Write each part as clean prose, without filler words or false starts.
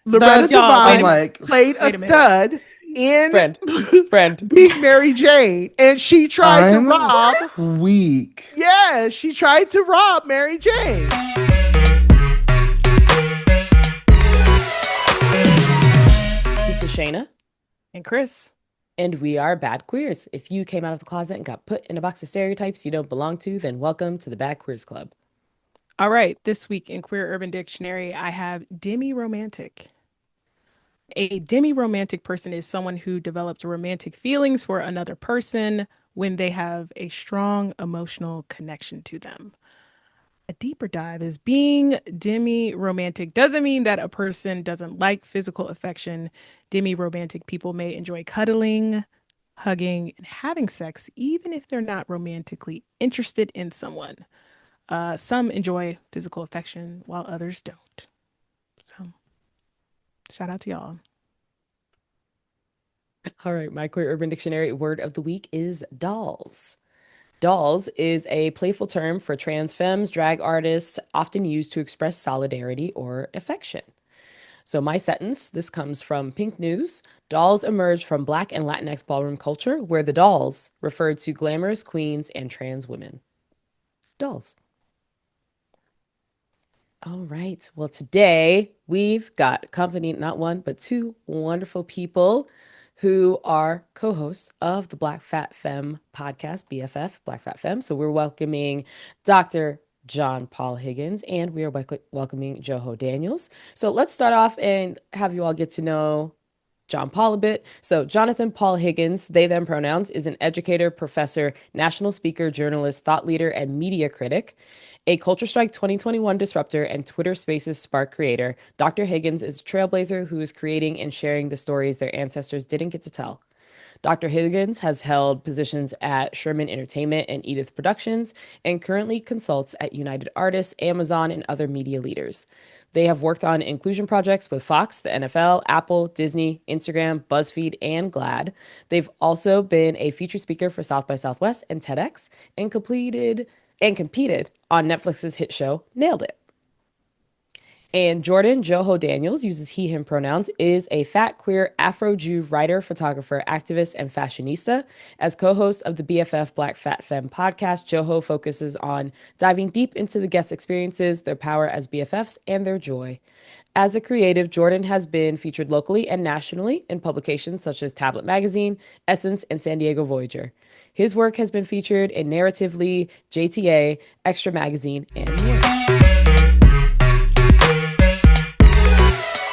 Loretta Devine played a Wait a stud in friend Being Mary Jane, and she tried to rob. Weak. Yeah, she tried to rob Mary Jane. This is Shana and Kris. And we are Bad Queers. If you came out of the closet and got put in a box of stereotypes you don't belong to, then welcome to the Bad Queers Club. All right, this week in Queer Urban Dictionary, I have demi-romantic. A demi-romantic person is someone who develops romantic feelings for another person when they have a strong emotional connection to them. A deeper dive is being demi-romantic doesn't mean that a person doesn't like physical affection. Demi-romantic people may enjoy cuddling, hugging, and having sex, even if they're not romantically interested in someone. Some enjoy physical affection while others don't. So, shout out to y'all. All right, my Queer Urban Dictionary word of the week is dolls. Dolls is a playful term for trans femmes, drag artists, often used to express solidarity or affection. So my sentence, this comes from Pink News. Dolls emerged from Black and Latinx ballroom culture, where the dolls referred to glamorous queens and trans women. Dolls. All right. Well, today we've got company, not one, but two wonderful people who are co-hosts of the Black Fat Femme podcast, BFF, Black Fat Femme. So we're welcoming Dr. Jon Paul Higgins, and we are welcoming JoHo Daniels. So let's start off and have you all get to know Jon Paul a bit. So Jonathan Paul Higgins, they, them pronouns, is an educator, professor, national speaker, journalist, thought leader, and media critic. A Culture Strike 2021 disruptor and Twitter Spaces Spark creator, Dr. Higgins is a trailblazer who is creating and sharing the stories their ancestors didn't get to tell. Dr. Higgins has held positions at Sherman Entertainment and Edith Productions and currently consults at United Artists, Amazon, and other media leaders. They have worked on inclusion projects with Fox, the NFL, Apple, Disney, Instagram, BuzzFeed, and GLAAD. They've also been a featured speaker for South by Southwest and TEDx and competed on Netflix's hit show, Nailed It. And Jon JoHo Daniels, uses he, him pronouns, is a fat, queer, Afro-Jew writer, photographer, activist, and fashionista. As co-host of the BFF Black Fat Femme podcast, JoHo focuses on diving deep into the guest experiences, their power as BFFs, and their joy. As a creative, Jordan has been featured locally and nationally in publications such as Tablet Magazine, Essence, and San Diego Voyager. His work has been featured in Narratively, JTA, Extra Magazine, and more.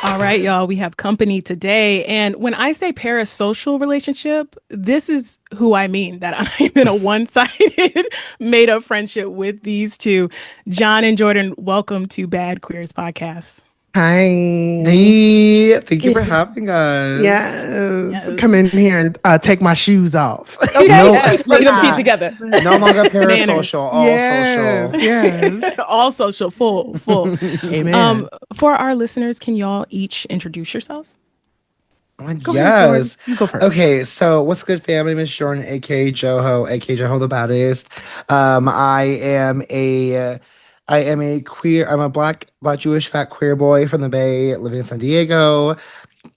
All right, y'all, we have company today. And when I say parasocial relationship, this is who I mean, that I'm in a one-sided made-up friendship with these two. Jon and Jordan, welcome to Bad Queers Podcast. Hi. Hey, thank you for having us. Yes. Come in here and take my shoes off. Okay, bring them feet together. No longer parasocial, all social. Yes. All social, full. Amen. For our listeners, can y'all each introduce yourselves? Yes. You go first. Okay, so what's good, family? Miss Jordan, aka JoHo, aka JoHo the Baddest. I am a queer, I'm a black Jewish fat queer boy from the Bay living in San Diego.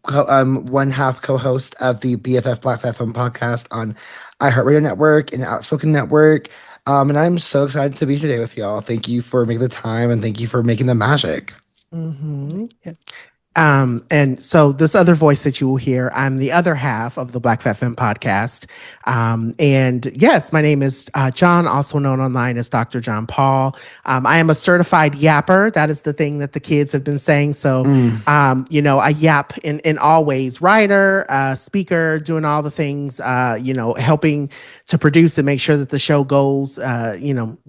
One half co-host of the BFF Black Fat Femme podcast on iHeartRadio Network and Outspoken Network. And I'm so excited to be here today with y'all. Thank you for making the time and thank you for making the magic. Mm-hmm. Yeah. And so this other voice that you will hear, I'm the other half of the Black Fat Femme podcast. And yes, my name is Jon, also known online as Dr. Jon Paul. I am a certified yapper. That is the thing that the kids have been saying. So, I yap in all ways, writer, speaker, doing all the things, helping to produce and make sure that the show goes,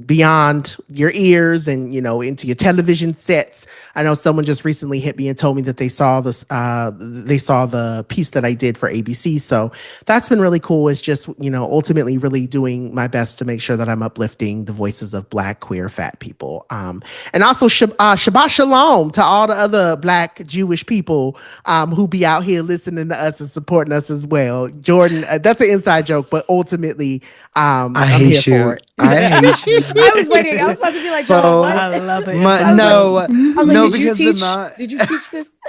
beyond your ears and, into your television sets. I know someone just recently hit me and told me that they saw this, they saw the piece that I did for ABC. So that's been really cool. It's just, ultimately really doing my best to make sure that I'm uplifting the voices of Black, queer, fat people. And also Shabbat Shalom to all the other Black Jewish people who be out here listening to us and supporting us as well. Jordan, that's an inside joke, but ultimately, I'm hate here you. for it. I hate you. I was waiting. I was about to be like, so, I love it. Did you teach this?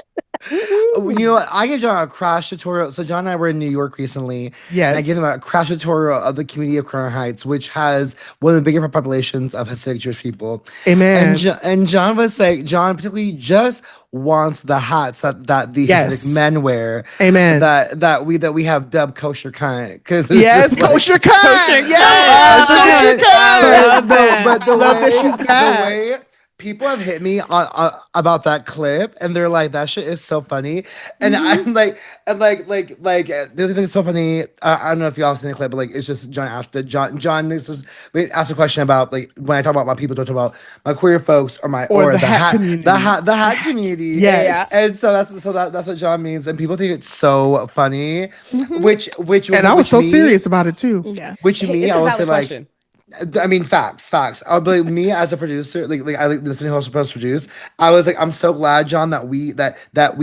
you know what? I gave John a crash tutorial. So John and I were in New York recently. Yes. And I gave him a crash tutorial of the community of Crown Heights, which has one of the bigger populations of Hasidic Jewish people. Amen. And John was like, John particularly just wants the hats that the Yes. Hasidic men wear. Amen. That we have dubbed kosher kind. Yes, kosher kind. Yes, kosher kind. But the Love that she's the back. way people have hit me about that clip, and they're like, "That shit is so funny," and I'm like, the other thing that's so funny. I don't know if y'all seen the clip, but like, it's just John asked a question about like when I talk about my people, don't talk about my queer folks or the hat community, the hat community. Yes. And so that's what John means, and people think it's so funny, which And I was so serious about it too. Yeah. Which me, It's I a would valid say like. question. I mean, facts. I'll be like, me as a producer, like I like listening to who's supposed to produce. I was like, I'm so glad, John, that we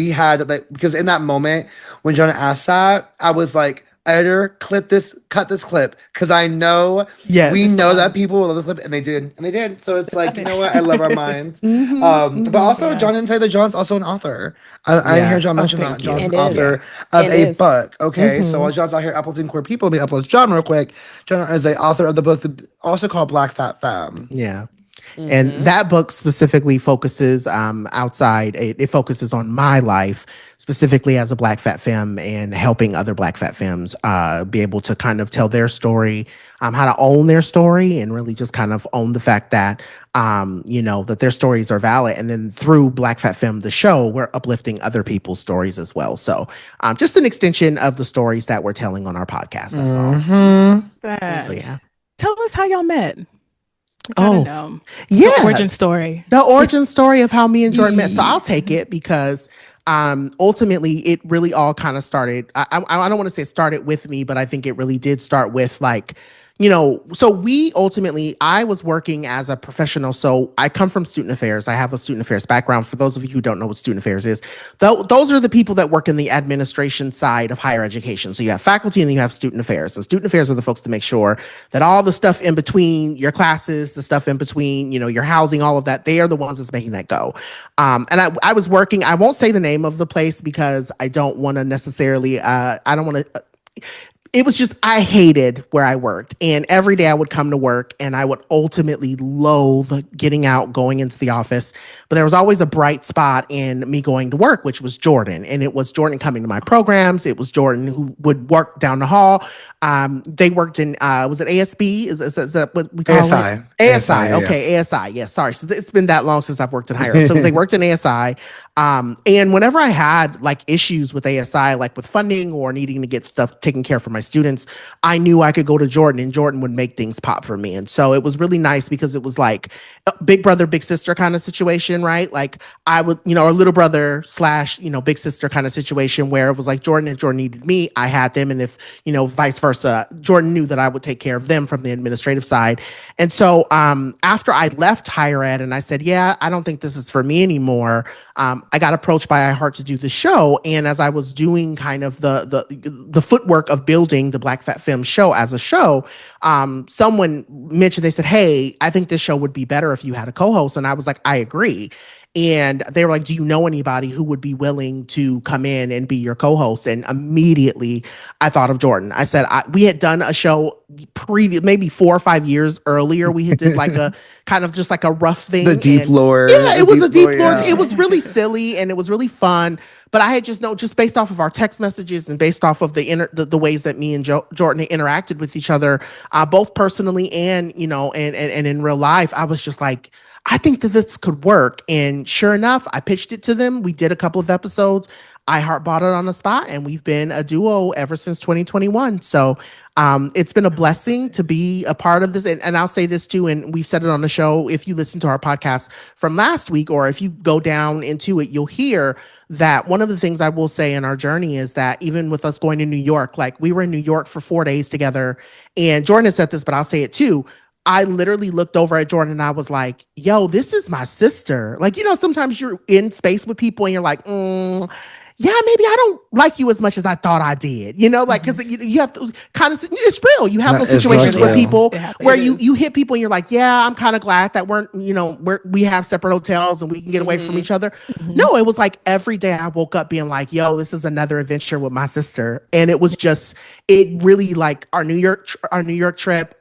had like, because in that moment when John asked that, I was like, editor, cut this clip, because I know we know that people will love this clip, and they did. So it's like, you know what? I love our minds. But also, John didn't tell you that John's also an author. I didn't hear John mention that. John's an author of a book. Okay, so while John's out here uplifting queer people, let me uplift John real quick. John is the author of the book also called Black Fat Femme. Yeah. And that book specifically focuses it focuses on my life, specifically as a Black fat femme, and helping other Black fat femmes be able to kind of tell their story, how to own their story, and really just kind of own the fact that that their stories are valid. And then through Black Fat Femme, the show, we're uplifting other people's stories as well. So just an extension of the stories that we're telling on our podcast. That's all. So, yeah. Tell us how y'all met. Yeah, the origin story. The origin story of how me and Jordan met. So I'll take it because ultimately it really all kind of started. I don't want to say it started with me, but I think it really did start with like, I was working as a professional. So I come from student affairs. I have a student affairs background. For those of you who don't know what student affairs is, those are the people that work in the administration side of higher education. So you have faculty and then you have student affairs. And student affairs are the folks to make sure that all the stuff in between your classes, the stuff in between, your housing, all of that, they are the ones that's making that go. And I was working, I won't say the name of the place because I don't want to necessarily, it was just, I hated where I worked. And every day I would come to work and I would ultimately loathe getting out, going into the office. But there was always a bright spot in me going to work, which was Jordan. And it was Jordan coming to my programs. It was Jordan who would work down the hall. They worked in, was it ASB? Is that what we call ASI. it? ASI. Okay, yeah. ASI. Yes, sorry. So it's been that long since I've worked in higher ed. So they worked in ASI. And whenever I had like issues with ASI, like with funding or needing to get stuff taken care of for my students, I knew I could go to Jordan and Jordan would make things pop for me. And so it was really nice because it was like a big brother, big sister kind of situation, right? Like I would, a little brother / big sister kind of situation where it was like Jordan, if Jordan needed me, I had them. And if, vice versa, Jordan knew that I would take care of them from the administrative side. And so after I left higher ed and I said, yeah, I don't think this is for me anymore. I got approached by iHeart to do the show. And as I was doing kind of the footwork of building the Black Fat Femme show as a show, someone mentioned, they said, hey, I think this show would be better if you had a co-host. And I was like, I agree. And they were like, do you know anybody who would be willing to come in and be your co-host? And immediately I thought of Jordan. I said, we had done a show maybe 4 or 5 years earlier. We had did like a kind of just like a rough thing. The deep lore. Yeah, it was a deep lore. Yeah. It was really silly and it was really fun. But I had just based off of our text messages and based off of the ways that me and Jordan interacted with each other, both personally and, and in real life, I was just like, I think that this could work. And sure enough, I pitched it to them. We did a couple of episodes. iHeart bought it on the spot, and we've been a duo ever since 2021. So it's been a blessing to be a part of this. And I'll say this too, and we've said it on the show. If you listen to our podcast from last week, or if you go down into it, you'll hear that one of the things I will say in our journey is that even with us going to New York, like we were in New York for 4 days together, and Jordan has said this, but I'll say it too. I literally looked over at Jordan and I was like, yo, this is my sister. Like, sometimes you're in space with people and you're like, yeah, maybe I don't like you as much as I thought I did, like, because you have to kind of, it's real. You have those It's situations really with real. people where It is. you hit people and you're like, yeah, I'm kind of glad that we have separate hotels and we can get away from each other. No, it was like every day I woke up being like, yo, this is another adventure with my sister. And it was just, it really like our New York trip,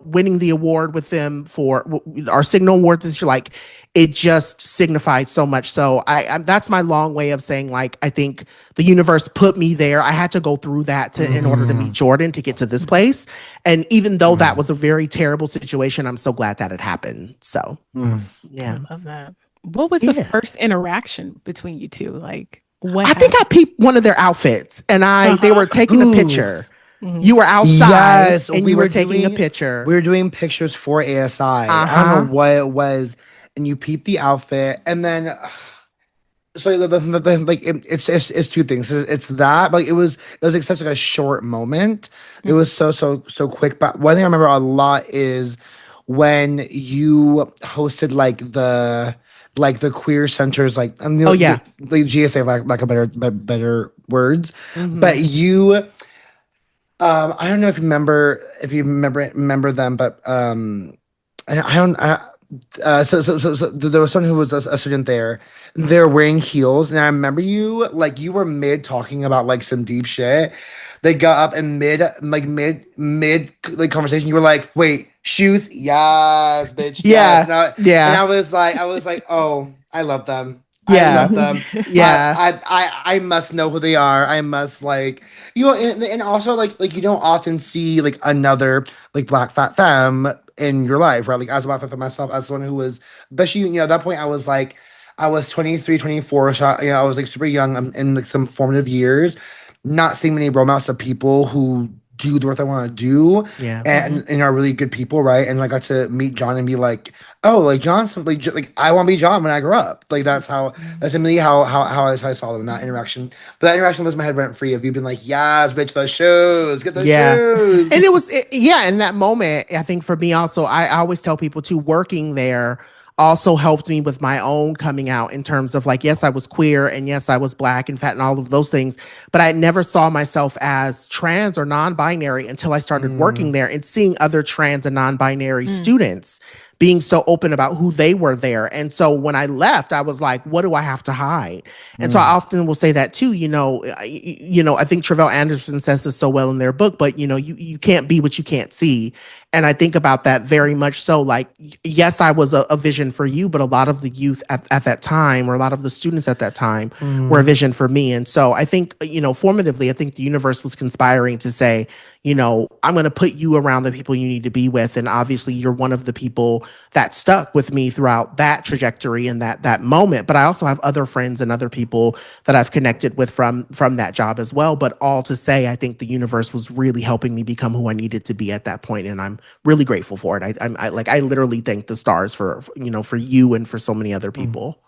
winning the award with them for our Signal Award this year, like it just signified so much. So I that's my long way of saying, like, I think the universe put me there. I had to go through that in order to meet Jordan, to get to this place. And even though that was a very terrible situation, I'm so glad that it happened. So yeah. I love that. What was the first interaction between you two? Like, what I think I peeped one of their outfits and they were taking a picture. You were outside and you were taking a picture. We were doing pictures for ASI. I don't know what it was. And you peep the outfit, and then so it's two things. It's that, like, it was like such like a short moment. It was so quick. But one thing I remember a lot is when you hosted the queer centers, like, the GSA, like a better words. But you, I don't know if you remember them, but so there was someone who was a student there. They're wearing heels, and I remember you were mid talking about like some deep shit. They got up and mid conversation. You were like, "Wait, shoes? Yes, bitch. Yes." And I was like, "Oh, I love them. I love them. Yeah. I must know who they are. I must and also like you don't often see like another like black fat femme in your life, right? Like, as a black fat femme myself, as someone who was, especially, at that point I was 23, 24, so I was like super young, in like some formative years, not seeing many romance of people who do the work I want to do, and are really good people, right? And I got to meet Jon and be like, oh, like Jon's like I want to be Jon when I grow up. Like that's simply how I saw them in that interaction. But that interaction lives in my head rent free. Of you been like, yes, bitch, those shoes, get those shoes. And it was in that moment, I think for me also, I always tell people too, working there also helped me with my own coming out, in terms of like, yes, I was queer, and yes, I was black and fat and all of those things, but I never saw myself as trans or non-binary until I started working there and seeing other trans and non-binary students being so open about who they were there. And so when I left, I was like, what do I have to hide? And so I often will say that too, I think Travell Anderson says this so well in their book, but you can't be what you can't see. And I think about that very much so, like, yes, I was a vision for you, but a lot of the youth at that time, or a lot of the students at that time, were a vision for me. And so I think, formatively, I think the universe was conspiring to say, I'm going to put you around the people you need to be with. And obviously you're one of the people that stuck with me throughout that trajectory and that moment. But I also have other friends and other people that I've connected with from that job as well. But all to say, I think the universe was really helping me become who I needed to be at that point. And I'm really grateful for it. I literally thank the stars for you and for so many other people.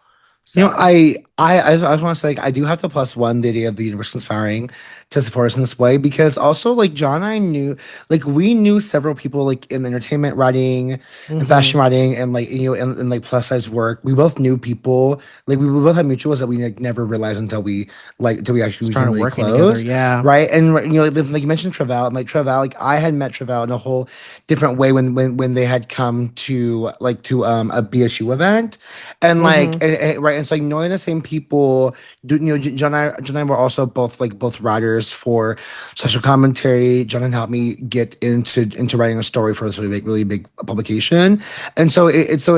So. I just want to say, like, I do have to plus one the idea of the universe conspiring to support us in this way, because also, like, Jon and I knew, like, we knew several people, like, in entertainment writing and fashion writing, and like, and like plus size work. We both knew people, like, we both had mutuals that we like never realized until we actually became really close, together, right? And like you mentioned Travell, like I had met Travell in a whole different way when they had come to a BSU event, and like right. And so, like, knowing the same people, Jon and I were also both writers for social commentary. Jon had helped me get into writing a story for this really big publication, and so it's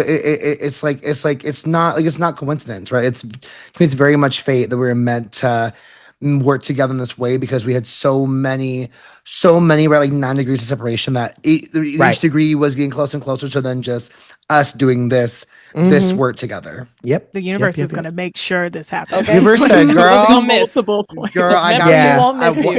not coincidence, right? It's very much fate that we were meant to work together in this way, because we had so many right, like 9 degrees of separation, that each degree was getting closer and closer to then just us doing this work together. Yep. The universe was going to make sure this happened. Okay. Universe said, girl, multiple points. Girl, I got you. Won't miss you.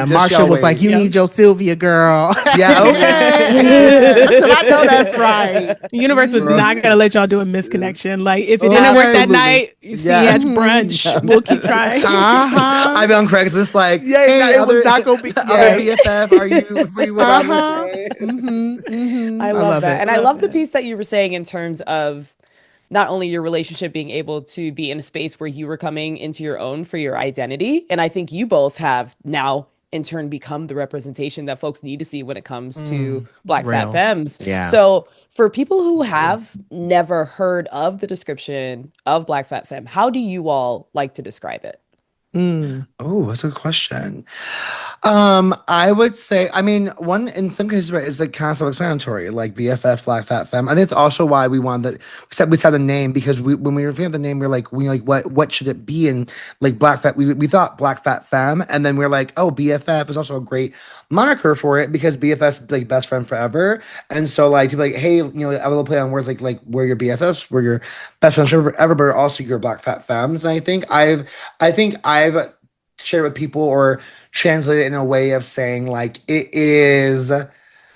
Marsha was like, you need your Sylvia, girl. Yeah, okay. I said, I know that's right. The universe was not going to let y'all do a misconnection. Like, if it didn't work that night, you see at brunch, we'll keep trying. I've been on Craigslist like, hey, it was not going to be. Other BFF, are you I love that. And I love the piece that you were saying in terms of, not only your relationship being able to be in a space where you were coming into your own for your identity. And I think you both have now in turn become the representation that folks need to see when it comes to Black Fat real. Femmes. Yeah. So for people who have never heard of the description of Black Fat Femme, how do you all like to describe it? Oh, that's a good question. I would say, I mean, one in some cases, right, is like kind of self-explanatory, like BFF, Black Fat Femme. I think it's also why we wanted we said the name because when we were figuring out the name, we were like, what should it be? And like Black Fat, we thought Black Fat Femme, and then we were like, oh, BFF is also a great moniker for it because BFF is like best friend forever. And so like to be like, hey, I will play on words like we're your BFFs, we're your best friends forever, but also your Black Fat Femmes. And I think I've shared with people or translate it in a way of saying like it is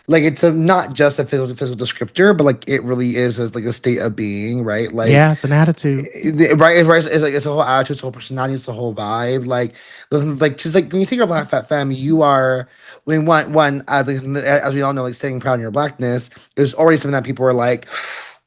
like it's not just a physical descriptor, but like it really is as like a state of being, right? Like it's an attitude, right? It's like it's a whole attitude, it's a whole personality, it's the whole vibe. Like just like when you say you're a Black Fat Femme, you are. I mean, one as we all know, like staying proud in your blackness is already something that people are like.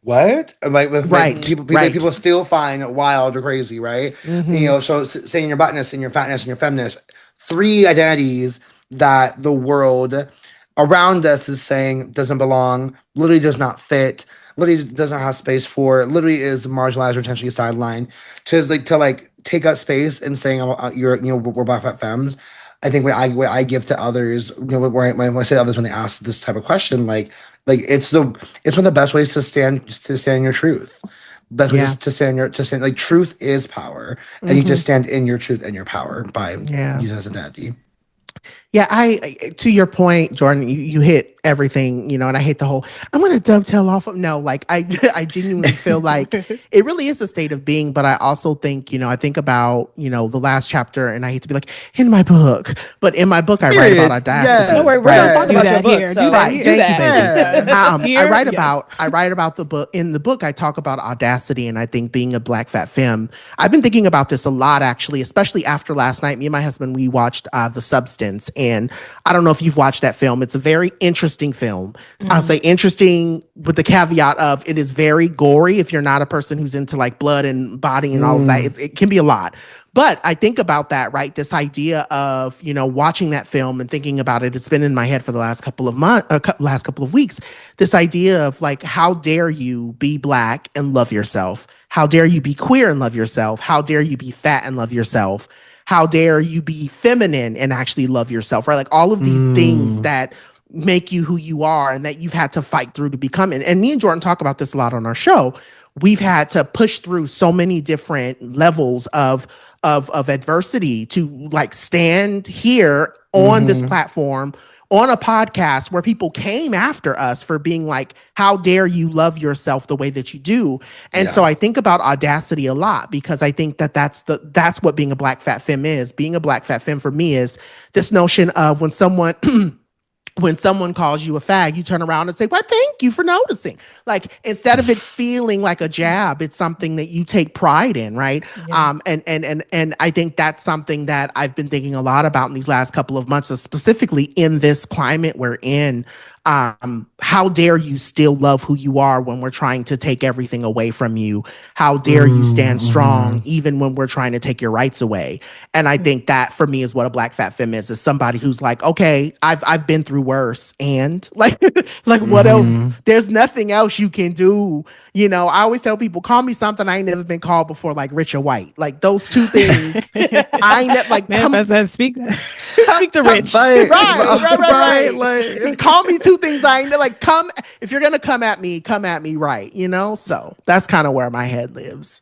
What? Like, people still find wild or crazy, right? So saying your blackness and your fatness and your feminist, 3 identities that the world around us is saying doesn't belong, literally does not fit, literally doesn't have space for, literally is marginalized or intentionally sidelined, to take up space and saying we're Black Fat Femmes. I think what I give to others, when I say to others when they ask this type of question, like it's one of the best ways to stand in your truth. Best way to stand like truth is power, and you just stand in your truth and your power by using as identity. Yeah, I to your point, Jordan, you hit everything, and I hate the whole I'm gonna dovetail off of I genuinely feel like it really is a state of being, but I also think, I think about, the last chapter, and I hate to be like, in my book, but in my book I write about audacity. No, we're not talking about your book. So thank you, baby. I write about the book. In the book, I talk about audacity, and I think being a Black Fat Femme, I've been thinking about this a lot, actually, especially after last night. Me and my husband, we watched The Substance, and I don't know if you've watched that film. It's a very interesting film. I'll say interesting with the caveat of it is very gory. If you're not a person who's into like blood and body and all of that, it can be a lot. But I think about that, right? This idea of, watching that film and thinking about it, it's been in my head for the last couple of weeks. This idea of like, how dare you be Black and love yourself? How dare you be queer and love yourself? How dare you be fat and love yourself? How dare you be feminine and actually love yourself, right? Like all of these things that make you who you are and that you've had to fight through to become it. And me and Jordan talk about this a lot on our show. We've had to push through so many different levels of adversity to like stand here on this platform, on a podcast where people came after us for being like, how dare you love yourself the way that you do? And so I think about audacity a lot because I think that's what being a Black Fat Femme is. Being a Black Fat Femme for me is this notion of when someone calls you a fag, you turn around and say, well, thank you for noticing. Like, instead of it feeling like a jab, it's something that you take pride in, right? Yeah. And I think that's something that I've been thinking a lot about in these last couple of months, specifically in this climate we're in. How dare you still love who you are when we're trying to take everything away from you? How dare you stand strong even when we're trying to take your rights away? And I think that for me is what a Black Fat Femme is somebody who's like, okay, I've been through worse, and like what else? There's nothing else you can do. I always tell people, call me something I ain't never been called before, like rich or white. Like those two things. I ain't like speak to rich. Right. Like, call me two things I ain't like. Come if you're gonna come at me right. So that's kind of where my head lives.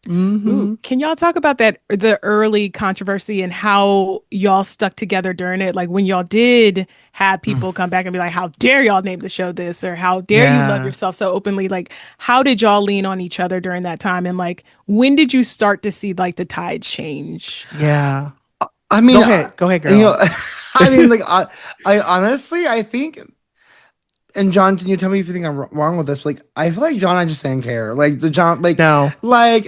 Ooh, can y'all talk about the early controversy and how y'all stuck together during it? Like when y'all did have people come back and be like, how dare y'all name the show this, or how dare you love yourself so openly? Like, how did y'all lean on each other during that time? And like, when did you start to see like the tides change? Yeah. I mean, go ahead, girl. I mean, like, I honestly, I think, and Jon, can you tell me if you think I'm wrong with this? But, like, I feel like Jon and I just didn't care. Like the Jon, like no, like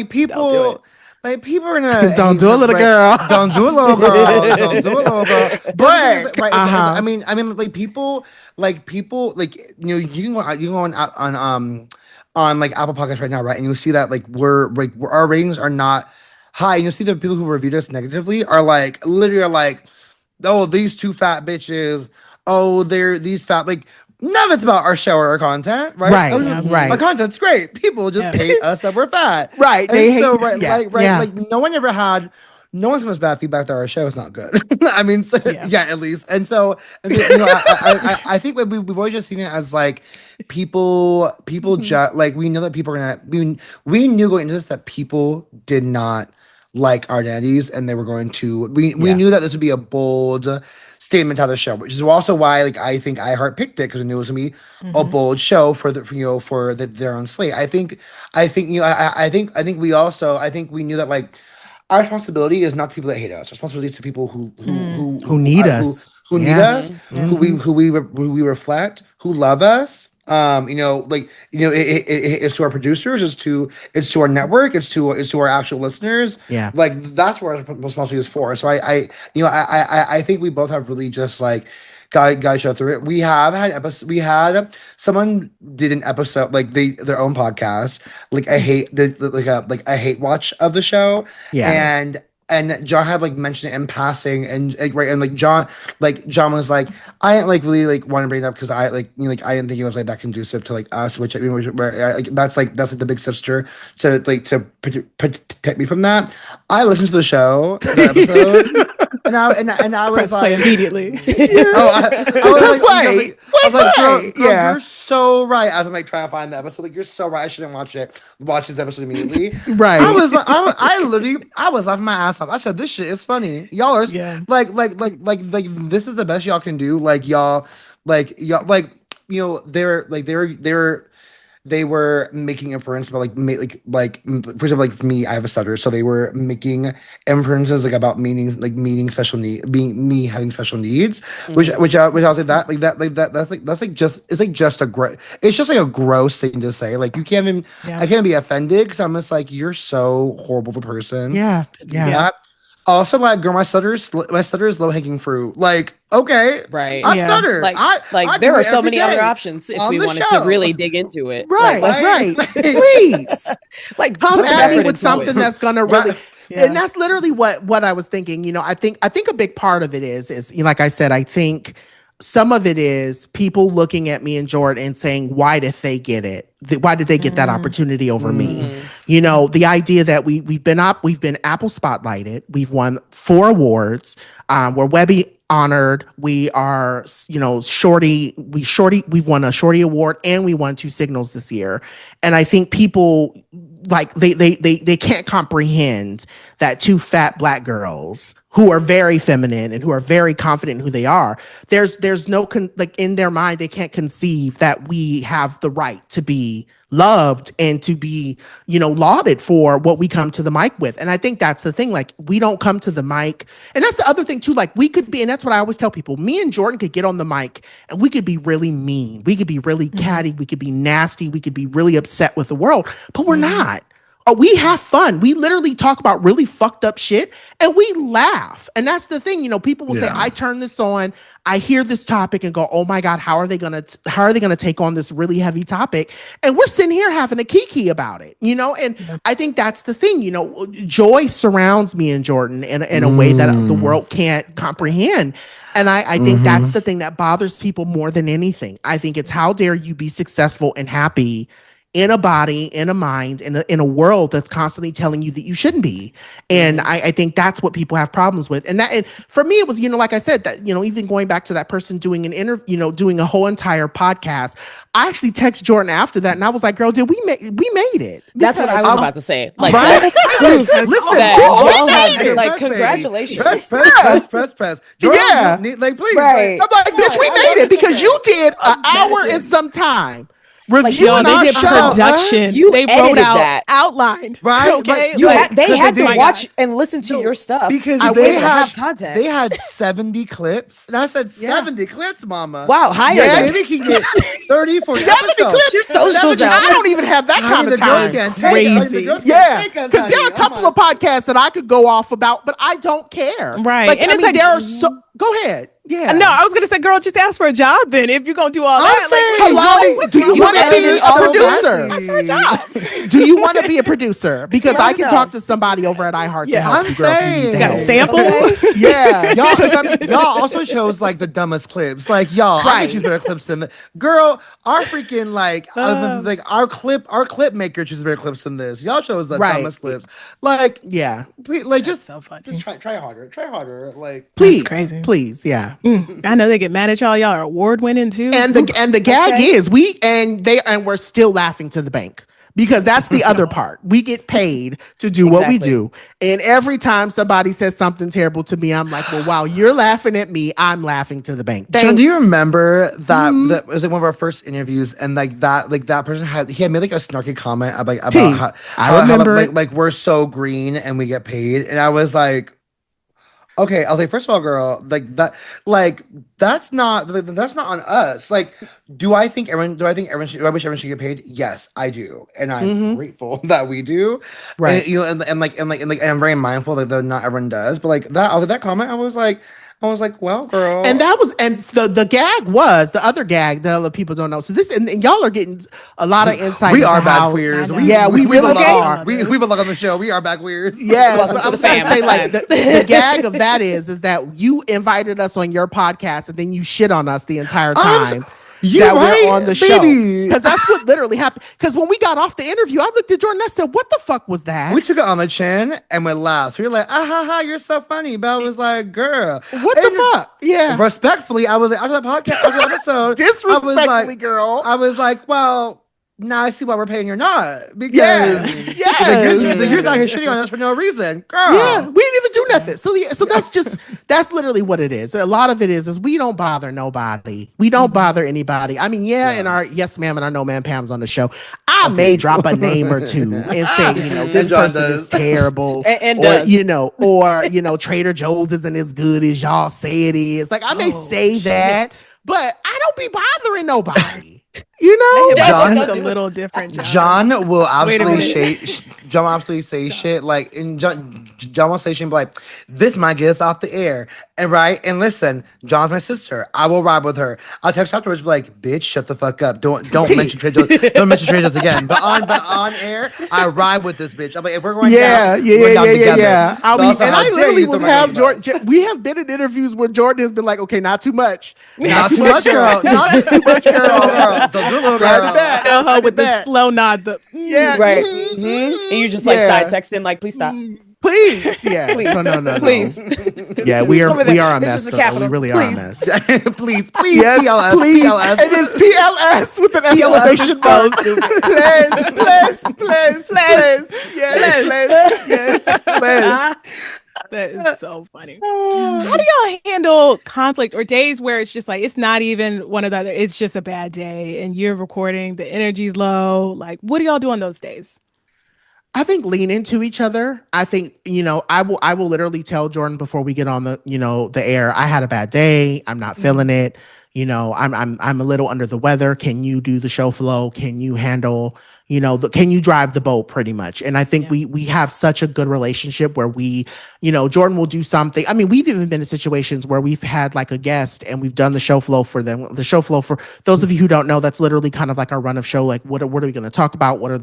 people, like people are gonna don't do it, little girl. Don't do it, little girl. Don't do it, little girl. But I mean, like people, like you can go on on like Apple Podcasts right now, right? And you'll see that like our ratings are not high. And you'll see the people who reviewed us negatively are like literally are like, oh, these two fat bitches. Oh, they're these fat like. None of it's about our show or our content, right? Right, Our content's great. People just hate us that we're fat, right? And they so hate, like no one ever had. No one's given us bad feedback that our show is not good. I mean, so, at least. And so you know, I think we've always just seen it as like people just like we know that people are gonna. We knew going into this that people did not like our identities, and they were going to. We knew that this would be a bold statement to the show, which is also why like I think iHeart picked it because we knew it was gonna be a bold show for their own slate. I think you know I think we knew that like our responsibility is not to people that hate us. Our responsibility is to people who need us, who need us, who we reflect, who love us. You know, like it's to our producers, it's to our network, it's to our actual listeners. Yeah, like that's what our responsibility is for. So I think we both have really just like got show through it. We had someone did an episode like their own podcast, like a hate watch of the show. Yeah. And Jon had like mentioned it in passing, and Jon was like, I didn't like really like want to bring it up because I like I didn't think it was like that conducive to like us, which I mean, that's like the big sister to protect me from that. I listened to the episode. And I was press like, play immediately. I was like, girl, you're so right. As I'm like trying to find the episode, like you're so right. I shouldn't watch this episode immediately. Right. I was like, I was laughing my ass off. I said, this shit is funny. Y'all are like this is the best y'all can do. Like y'all, they were making inference about for example, like me, I have a stutter, so they were making inferences like about meaning special need, being me having special needs, which I was like that's just a gross thing to say. Like you can't even I can't be offended because I'm just like you're so horrible of a person. Yeah. Also, like, girl, my stutter is low hanging fruit. Like, okay, right? I stutter. Like there are so many other options if we wanted to really dig into it. Right, right. Please, like come at me with something that's gonna really. And that's literally what I was thinking. You know, I think a big part of it is you know, like I said, I think some of it is people looking at me and Jordan and saying, why did they get it? Why did they get that opportunity over me? You know, the idea that we've been Apple spotlighted. We've won 4 awards. We're Webby honored. We are, you know, we've won a Shorty award and we won 2 Signals this year. And I think people like they can't comprehend that 2 fat Black girls who are very feminine and who are very confident in who they are. There's no in their mind, they can't conceive that we have the right to be loved and to be, you know, lauded for what we come to the mic with. And I think that's the thing. Like, we don't come to the mic. And that's the other thing too. Like, we could be, and that's what I always tell people, me and Jordan could get on the mic and we could be really mean. We could be really catty. We could be nasty. We could be really upset with the world, but we're not. We have fun. We literally talk about really fucked up shit and we laugh. And that's the thing, you know, people will say, I turn this on, I hear this topic and go, oh my God, how are they going to take on this really heavy topic? And we're sitting here having a kiki about it, you know? And I think that's the thing, you know, joy surrounds me and Jordan in a way that the world can't comprehend. And I think that's the thing that bothers people more than anything. I think it's how dare you be successful and happy in a body, in a mind, in a world that's constantly telling you that you shouldn't be. And I think that's what people have problems with. And for me, it was, you know, like I said, that, you know, even going back to that person doing an interview, you know, doing a whole entire podcast, I actually texted Jordan after that and I was like, girl, we made it. That's what I was about to say. Like, right? that's proof that like, congratulations. Press. Jordan, like, please. Right. I'm like, bitch, we made it because you did an hour and some time. Reviewing they did show. production. They wrote out that. Outlined. Right? Okay. They had to watch and listen to your stuff because they have content. They had 70 clips. And I said 70 clips, mama. Wow, higher. Yeah, maybe he can get 30 for 70 clips. Your socials I don't even have that kind of time. Crazy. Yeah. Because there are a couple of podcasts that I could go off about, but I don't care. Right. Like, and I mean, there are so. Go ahead. Yeah. No, I was gonna say, girl, just ask for a job then. If you're gonna do all I'm that, saying, hello? Do you want to be a producer? Ask for a job. Do you want to be a producer? Because I Let can us talk know. to somebody over at iHeart to Yeah, help I'm you, girl, if you need saying. the Got a help. sample? Okay. Yeah. Y'all also chose like the dumbest clips. Like y'all, I Right. can choose better clips than girl. Our freaking like, our clip maker chooses better clips than this. Y'all chose the Right. dumbest clips. Like, Yeah. please, like That's just so funny. just try harder. Like, Please. crazy. Please. Yeah. I know they get mad at y'all. Y'all are award winning too. And the gag Okay. is we're still laughing to the bank. Because that's the other part. We get paid to do what we Exactly. do. And every time somebody says something terrible to me, I'm like, well, while you're laughing at me, I'm laughing to the bank. John, do you Thanks. remember that was like one of our first interviews, and like that person had made like a snarky comment about T, how I remember it. like we're so green and we get paid, and I was like, okay, I was like, first of all, girl, that's not on us. Like, do I think everyone do I wish everyone should get paid? Yes, I do, and I'm grateful that we do. Right. And, you know, and I'm very mindful that not everyone does, but like that comment, I was like, well, girl, And that was, and the gag was the other gag that other people don't know. So this, and y'all are getting a lot of insight. we into are bad how- queers. I know. We really belong, are. We belong on the show. We are bad queers. Yes, Welcome but to I the was gonna fam. say, It's like, fine. the gag of that is that you invited us on your podcast and then you shit on us the entire time You that right, we're on the show. baby. Because that's what literally happened. Because when we got off the interview, I looked at Jordan and I said, "What the fuck was that? We took it on the chin and we laughed. We were like, ah ha ha, you're so funny. But I was like, girl, What the fuck?" Yeah, Respectfully, I was like, after the podcast, after the episode, disrespectfully, girl. I was like, well, now I see why we're paying you're not. Because Yes, yes. you're out here shitting on us for no reason. Girl. Yeah, we didn't even do nothing. So yeah, so that's literally what it is. A lot of it is we don't bother nobody. We don't bother anybody. I mean, in our Yes Ma'am and our No Ma'am Pam's on the show, I may drop a name or two and say, this And John person does. is terrible. And or does. Trader Joe's isn't as good as y'all say it is. Like I may say that, but I don't be bothering nobody. You know, John- It's a little different. John will absolutely minute. John will absolutely say shit like, and John will say shit and be like, this might get us off the air. And listen, John's my sister. I will ride with her. I'll text afterwards, be like, bitch, shut the fuck up. Don't mention Trader Joe's. Don't mention Trader Joe's again. But on air, I ride with this bitch. I'm like, if we're going down, we're down together. Yeah. But also, And how I dare literally you will throw my have name out. Jordan. We have been in interviews where Jordan has been like, okay, not too much. Not too much, girl. Not too much, girl. So do a little Glad girl. to that. JoHo with the that. slow nod. Yeah. Right. And you just like Yeah. side texting, like, please stop. Please. Yeah. Please. No. Please. Yeah, we Some are of that- a it's mess. just the though. capital. We really are a Please. mess. please, Yes, PLS, please. PLS. It is PLS with an exclamation mark. Please. Yes. That is so funny. How do y'all handle conflict or days where it's just like it's not even one of the other, it's just a bad day and you're recording, the energy's low? Like, what do y'all do on those days? I think lean into each other. I think, I will literally tell Jordan before we get on the air, I had a bad day. I'm not feeling it. I'm a little under the weather. Can you do the show flow? Can you handle, can you drive the boat pretty much? And I think we have such a good relationship where we, Jordan will do something. I mean, we've even been in situations where we've had like a guest and we've done the show flow for them. The show flow, for those of you who don't know, that's literally kind of like our run of show. Like what are we going to talk about? What are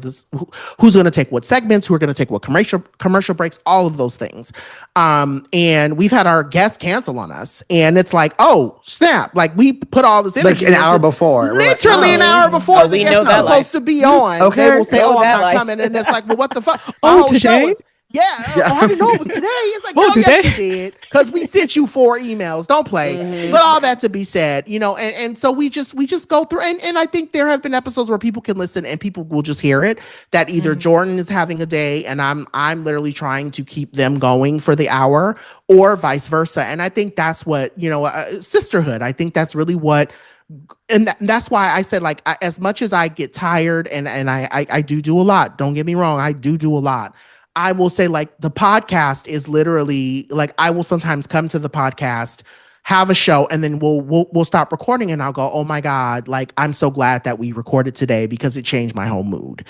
who's going to take what segments? Who are going to take what commercial breaks? All of those things. And we've had our guests cancel on us and it's like, oh snap. Like we put all this Like an hour before. Literally an hour before the we guest know is that supposed life. to be on. Okay. They will say, Know oh, I'm that not life. coming. And it's like, well, what the fuck? Oh, Our whole today? show is, I didn't know it was today. It's like, Oh, oh, yes, today? you did. Because we sent you 4 emails. Don't play. But all that to be said, and so we just go through. And I think there have been episodes where people can listen and people will just hear it. That either Jordan is having a day and I'm literally trying to keep them going for the hour or vice versa. And I think that's what, sisterhood. I think that's really what. And that's why I said, like, as much as I get tired and I do a lot, don't get me wrong, I do a lot. I will say, like, the podcast is literally, like, I will sometimes come to the podcast have a show, and then we'll stop recording, and I'll go, oh my God, like I'm so glad that we recorded today because it changed my whole mood.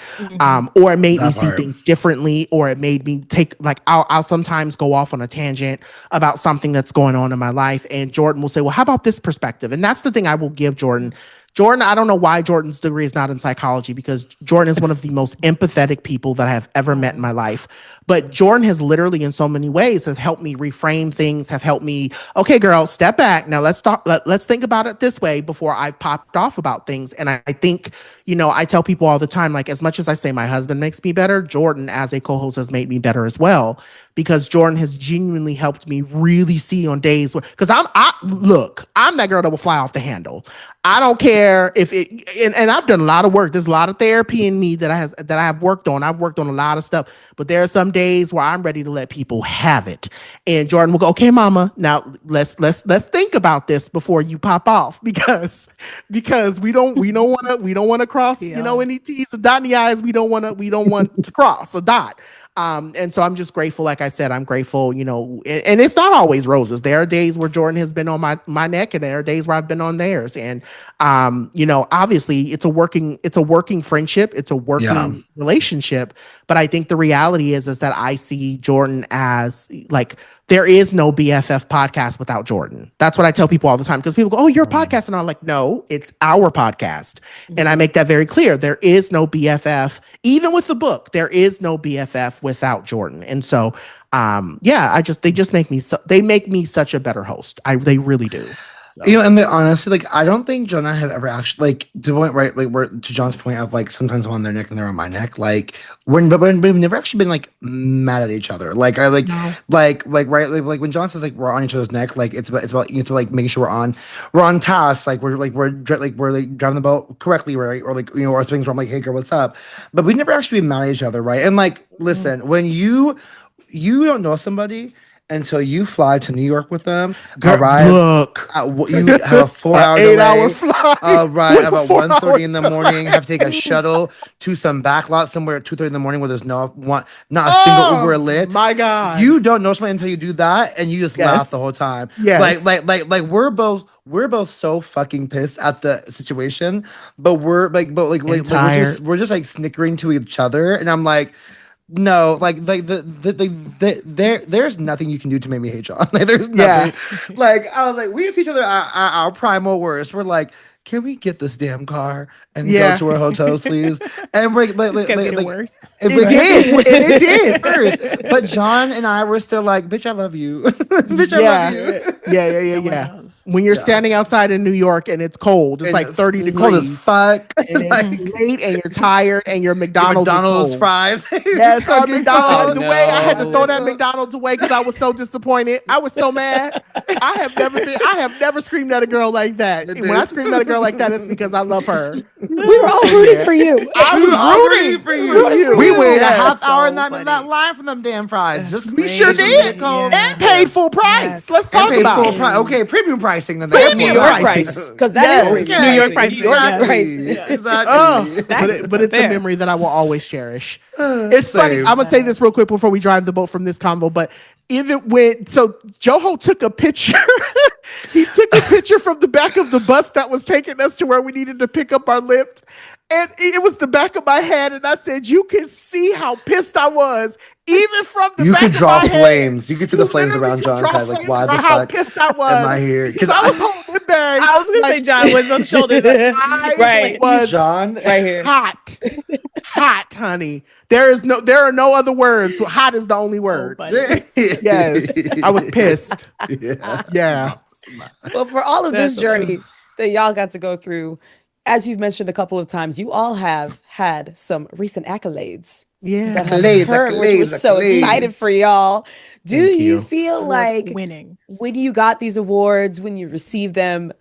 Or it made me see things differently, or it made me take, like, I'll sometimes go off on a tangent about something that's going on in my life, and Jordan will say, well, how about this perspective? And that's the thing I will give Jordan. Jordan, I don't know why Jordan's degree is not in psychology, because Jordan is one of the most empathetic people that I have ever met in my life. But Jordan has literally, in so many ways, has helped me reframe things, have helped me, okay, girl, step back. Now let's think about it this way before I popped off about things. And I think, I tell people all the time, like, as much as I say my husband makes me better, Jordan as a co-host has made me better as well, because Jordan has genuinely helped me really see on days where, because I'm that girl that will fly off the handle. I don't care if it, and I've done a lot of work. There's a lot of therapy in me that I have worked on. I've worked on a lot of stuff, but there are some days where I'm ready to let people have it. And Jordan will go, okay, mama, now let's think about this before you pop off, because we don't want to cross, any T's and dot the I's. We don't want to cross or dot. And so I'm just grateful. Like I said, I'm grateful, and it's not always roses. There are days where Jordan has been on my neck, and there are days where I've been on theirs. And, obviously it's a working friendship. It's a working relationship. But I think the reality is that I see Jordan as, like, there is no BFF podcast without Jordan. That's what I tell people all the time, because people go, oh, you're a podcast. And I'm like, no, it's our podcast. And I make that very clear. There is no BFF. Even with the book, there is no BFF without Jordan. And so, they make me such a better host. They really do. So. And honestly, like, I don't think Jonah have ever actually, like, to point right, like, where, to John's point of, like, sometimes I'm on their neck and they're on my neck. Like, we've never actually been, like, mad at each other. Like, right, like when John says, like, we're on each other's neck, like, it's about like making sure we're on task. Like, we're driving the boat correctly, right? Or, like, or things where I'm like, hey girl, what's up? But we never actually been mad at each other, right? And, like, listen, when you don't know somebody until you fly to New York with them, arrive. Look, you have a 4-hour delay. 8-hour flight. Right, about 1:30 in the morning. Have to take a shuttle to some backlot somewhere at 2:30 in the morning where there's not a single Uber lit. My God, you don't know somebody until you do that, and you just laugh the whole time. Yes, like we're both so fucking pissed at the situation, but we're just like snickering to each other, and I'm like, no, there's nothing you can do to make me hate John. Like, there's nothing. Yeah. Like, I was like, we see each other at our primal worst. We're like, can we get this damn car and go to our hotels, please? And we're like, it did first. But John and I were still like, bitch, I love you. Bitch, I love you. Yeah. When you're standing outside in New York and it's cold, it's like 30 degrees. Cold as fuck. And it's late and you're tired and your McDonald's fries. Yes, McDonald's away. I had to throw that McDonald's away because I was so disappointed. I was so mad. I have never screamed at a girl like that. When I screamed at a girl like that, it's because I love her. We were all rooting for you. I was rooting for you. We waited a half hour in that line for them damn fries. We sure did. And paid full price. Let's talk about it. Okay, premium pricing. Then New York price, because that is New York price. Exactly. But it's a memory that I will always cherish. It's funny. I'm gonna say this real quick before we drive the boat from this convo. But so JoHo took a picture. He took a picture from the back of the bus that was taking us to where we needed to pick up our lift. And it was the back of my head. And I said, you can see how pissed I was. Even from the back of my head. You could draw flames. You could see the flames around John's head. Like, why the fuck how pissed I was. am I here? Because I was holding it back. I was going to say John was on shoulders. Right. Was John right here. Hot, honey. There are no other words. Hot is the only word. Yes. I was pissed. Yeah. Well, for all of this journey that y'all got to go through, as you've mentioned a couple of times, you all have had some recent accolades. Yeah, which we're so excited for y'all. Do you feel like winning when you got these awards, when you received them?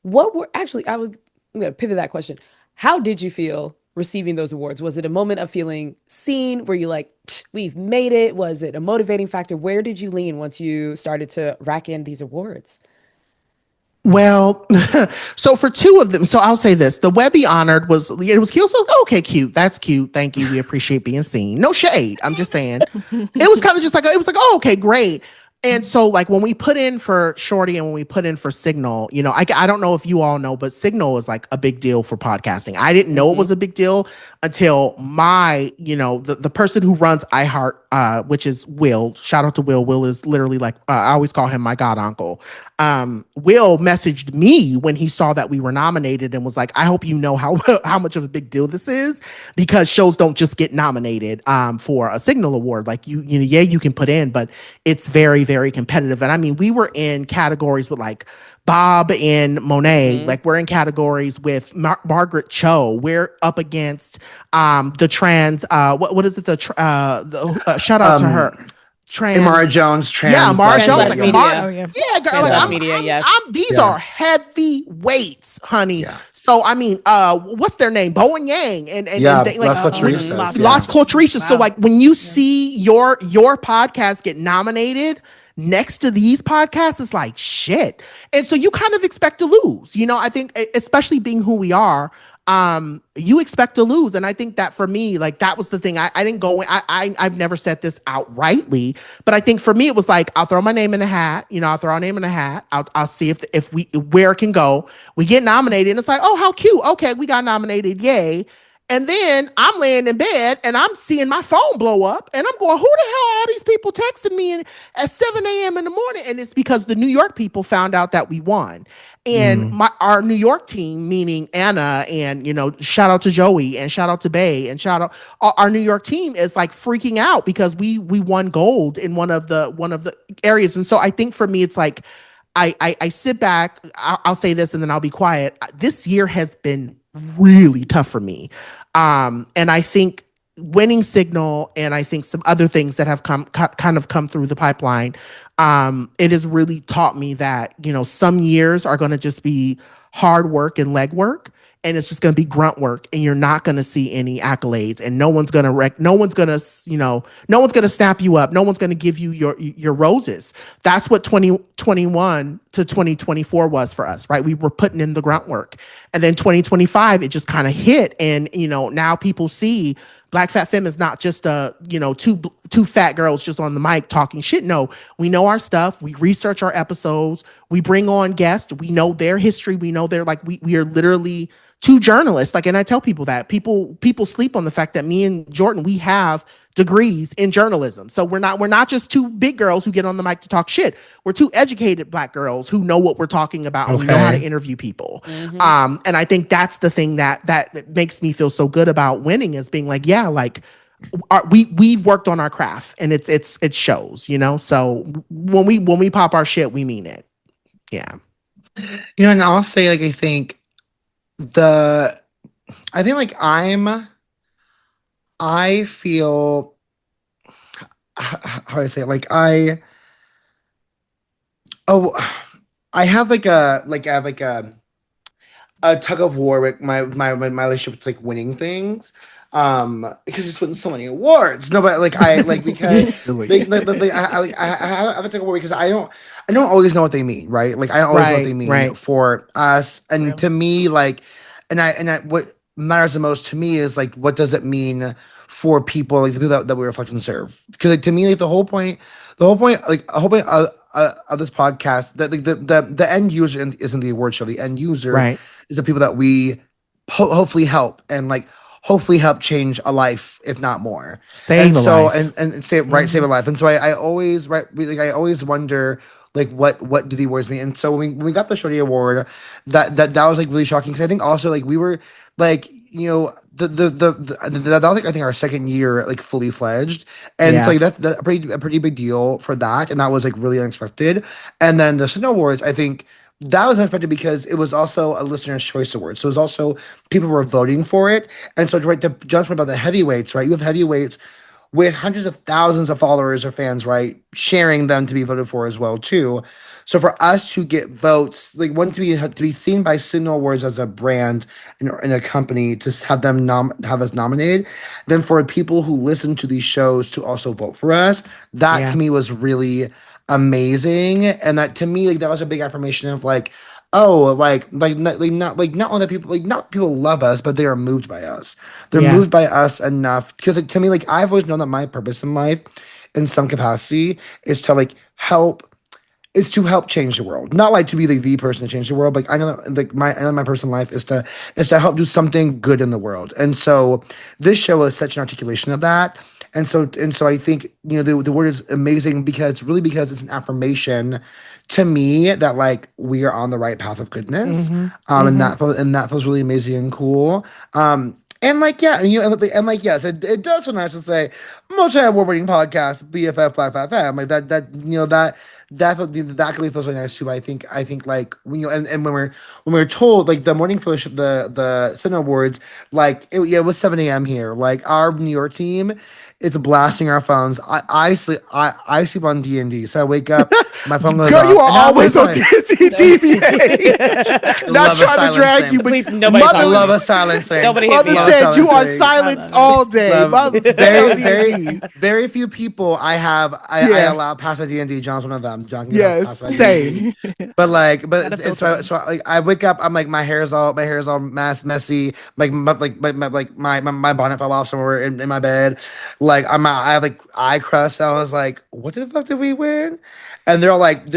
What were actually? I'm going to pivot that question. How did you feel receiving those awards? Was it a moment of feeling seen? Were you like, we've made it? Was it a motivating factor? Where did you lean once you started to rack in these awards? Well, so for two of them, so I'll say this: the Webby honored was cute. So okay, cute. That's cute. Thank you. We appreciate being seen. No shade. I'm just saying. It was kind of just like it was like, oh, okay, great. And so, like, when we put in for Shorty and when we put in for Signal, you know, I don't know if you all know, but Signal is like a big deal for podcasting. I didn't know it was a big deal until my, you know, the person who runs iHeart, which is Will. Shout out to Will. Will is literally like, I always call him my god uncle. Will messaged me when he saw that we were nominated and was like, I hope you know how much of a big deal this is, because shows don't just get nominated for a Signal award. Like you know, yeah, you can put in, but it's very, very competitive. And I mean, we were in categories with like Bob and Monet. Like we're in categories with Margaret Cho. We're up against the trans. What is it? Shout out to her. Trans. Amara Jones, trans. Yeah, Amara Jones. Like Media. Amara, Oh, yeah. yeah, girl. Trans Like media, yes. these are heavy weights, honey. Yeah. So I mean, what's their name? Bo and Yang and they, like Las Culturistas. Las Culturistas. Wow. So like when you see your podcast get nominated next to these podcasts, it's like shit. And so you kind of expect to lose. You know, I think especially being who we are, you expect to lose. And I think that for me, like that was the thing. I didn't go in, I've never said this outrightly, but I think for me it was like, I'll throw my name in a hat, you know, I'll throw our name in a hat. I'll see if where it can go. We get nominated and it's like, oh, how cute. Okay, we got nominated. Yay. And then I'm laying in bed and I'm seeing my phone blow up and I'm going, who the hell are all these people texting me at 7 a.m. in the morning? And it's because the New York people found out that we won. And our New York team, meaning Anna and, you know, shout out to Joey and shout out to Bay and shout out, our New York team is like freaking out because we won gold in one of the areas. And so I think for me, it's like, I sit back, I'll say this and then I'll be quiet. This year has been really tough for me. And I think winning Signal and I think some other things that have come through the pipeline, it has really taught me that, you know, some years are going to just be hard work and leg work. And it's just going to be grunt work and you're not going to see any accolades and no one's going to snap you up. No one's going to give you your roses. That's what 2021 to 2024 was for us, right? We were putting in the grunt work. And then 2025, it just kind of hit. And, you know, now people see Black Fat Femme is not just two fat girls just on the mic talking shit. No, we know our stuff. We research our episodes. We bring on guests. We know their history. We know their, like, we are literally two journalists. Like, and I tell people that people sleep on the fact that me and Jordan, we have degrees in journalism. So we're not just two big girls who get on the mic to talk shit. We're two educated Black girls who know what we're talking about and we know how to interview people. And I think that's the thing that makes me feel so good about winning, is being like, yeah, like we've worked on our craft and it shows, you know? So when we pop our shit, we mean it. Yeah. You know, and I'll say, like, I think like I feel, how do I say it? Like I have a tug of war with my relationship with like winning things. Because just winning so many awards. No, but like I like because I have a tug of war because I don't always know what they mean, right? Like I don't always know what they mean for us. And to me, like, and I what matters the most to me is like, what does it mean for people, like the people that we reflect and serve? Because like, to me, like the whole point of this podcast, that like the end user isn't the award show. The end user is the people that we hopefully help and like hopefully help change a life, if not more. Save a life. Save a life. And so I always I always wonder, like, what do the awards mean? And so when we got the Shorty Award, that was like really shocking, because I think also like we were like, you know, that was like I think our second year like fully fledged, and so, like that's a pretty big deal for that, and that was like really unexpected. And then the Signal Awards, I think that was unexpected because it was also a listener's choice award, so it was also people were voting for it. And so to John's point about the heavyweights, right? You have heavyweights with hundreds of thousands of followers or fans, right, sharing them to be voted for as well too. So for us to get votes, like one to be seen by Signal Awards as a brand and a company, to have them have us nominated, then for people who listen to these shows to also vote for us, that to me was really amazing. And that to me, like, that was a big affirmation of like, oh, not only people, like, not people love us, but they are moved by us. They're moved by us enough, because like, to me, like, I've always known that my purpose in life in some capacity is to like help change the world. Not like to be like the person to change the world. Like I know like my personal life is to help do something good in the world. And so this show is such an articulation of that. And so I think, the word is amazing because it's an affirmation to me that like we are on the right path of goodness. And that feels really amazing and cool. And like, yeah, and like, yes, it does feel nice to say multi-award-winning podcast, BFF Black Fat Femme. Like that really feels really nice too. I think like and when we're told like the morning for the Center Awards, like it was 7 a.m. here. Like our New York team is blasting our phones. I sleep on D&D, so I wake up, my phone goes Girl, off. you are always on like, DBA. Not trying to drag you, but please, nobody I love a silencing. Nobody hit Mother me. said you are silenced all day. Mother Very few people I allow past my D&D. John's one of them. John can yes, pass my same. D&D. But like I wake up, I'm like my hair is all messy. Like my bonnet fell off somewhere in my bed. Like I have like eye crust. I was like, what the fuck did we win? And they're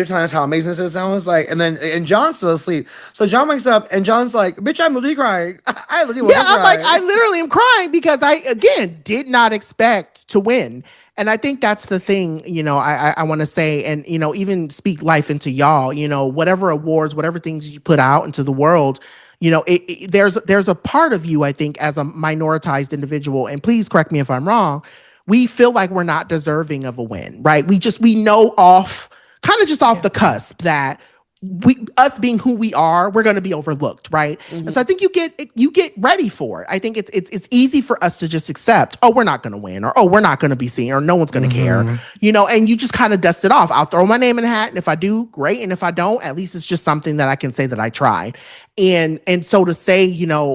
telling us how amazing this is. And I was like, and John's still asleep. So John wakes up and John's like, bitch, I'm literally crying. I literally I'm like, I literally am crying because I, again, did not expect to win. And I think that's the thing, I want to say, and, even speak life into y'all, whatever awards, whatever things you put out into the world, there's a part of you, I think, as a minoritized individual, and please correct me if I'm wrong, we feel like we're not deserving of a win, right? We know off the cusp that us being who we are, we're going to be overlooked, right? And so I think you get ready for it. I think it's easy for us to just accept, oh, we're not going to win, or oh, we're not going to be seen, or no one's going to care, and you just kind of dust it off. I'll throw my name in a hat, and if I do, great, and if I don't, at least it's just something that I can say that I tried. And so to say,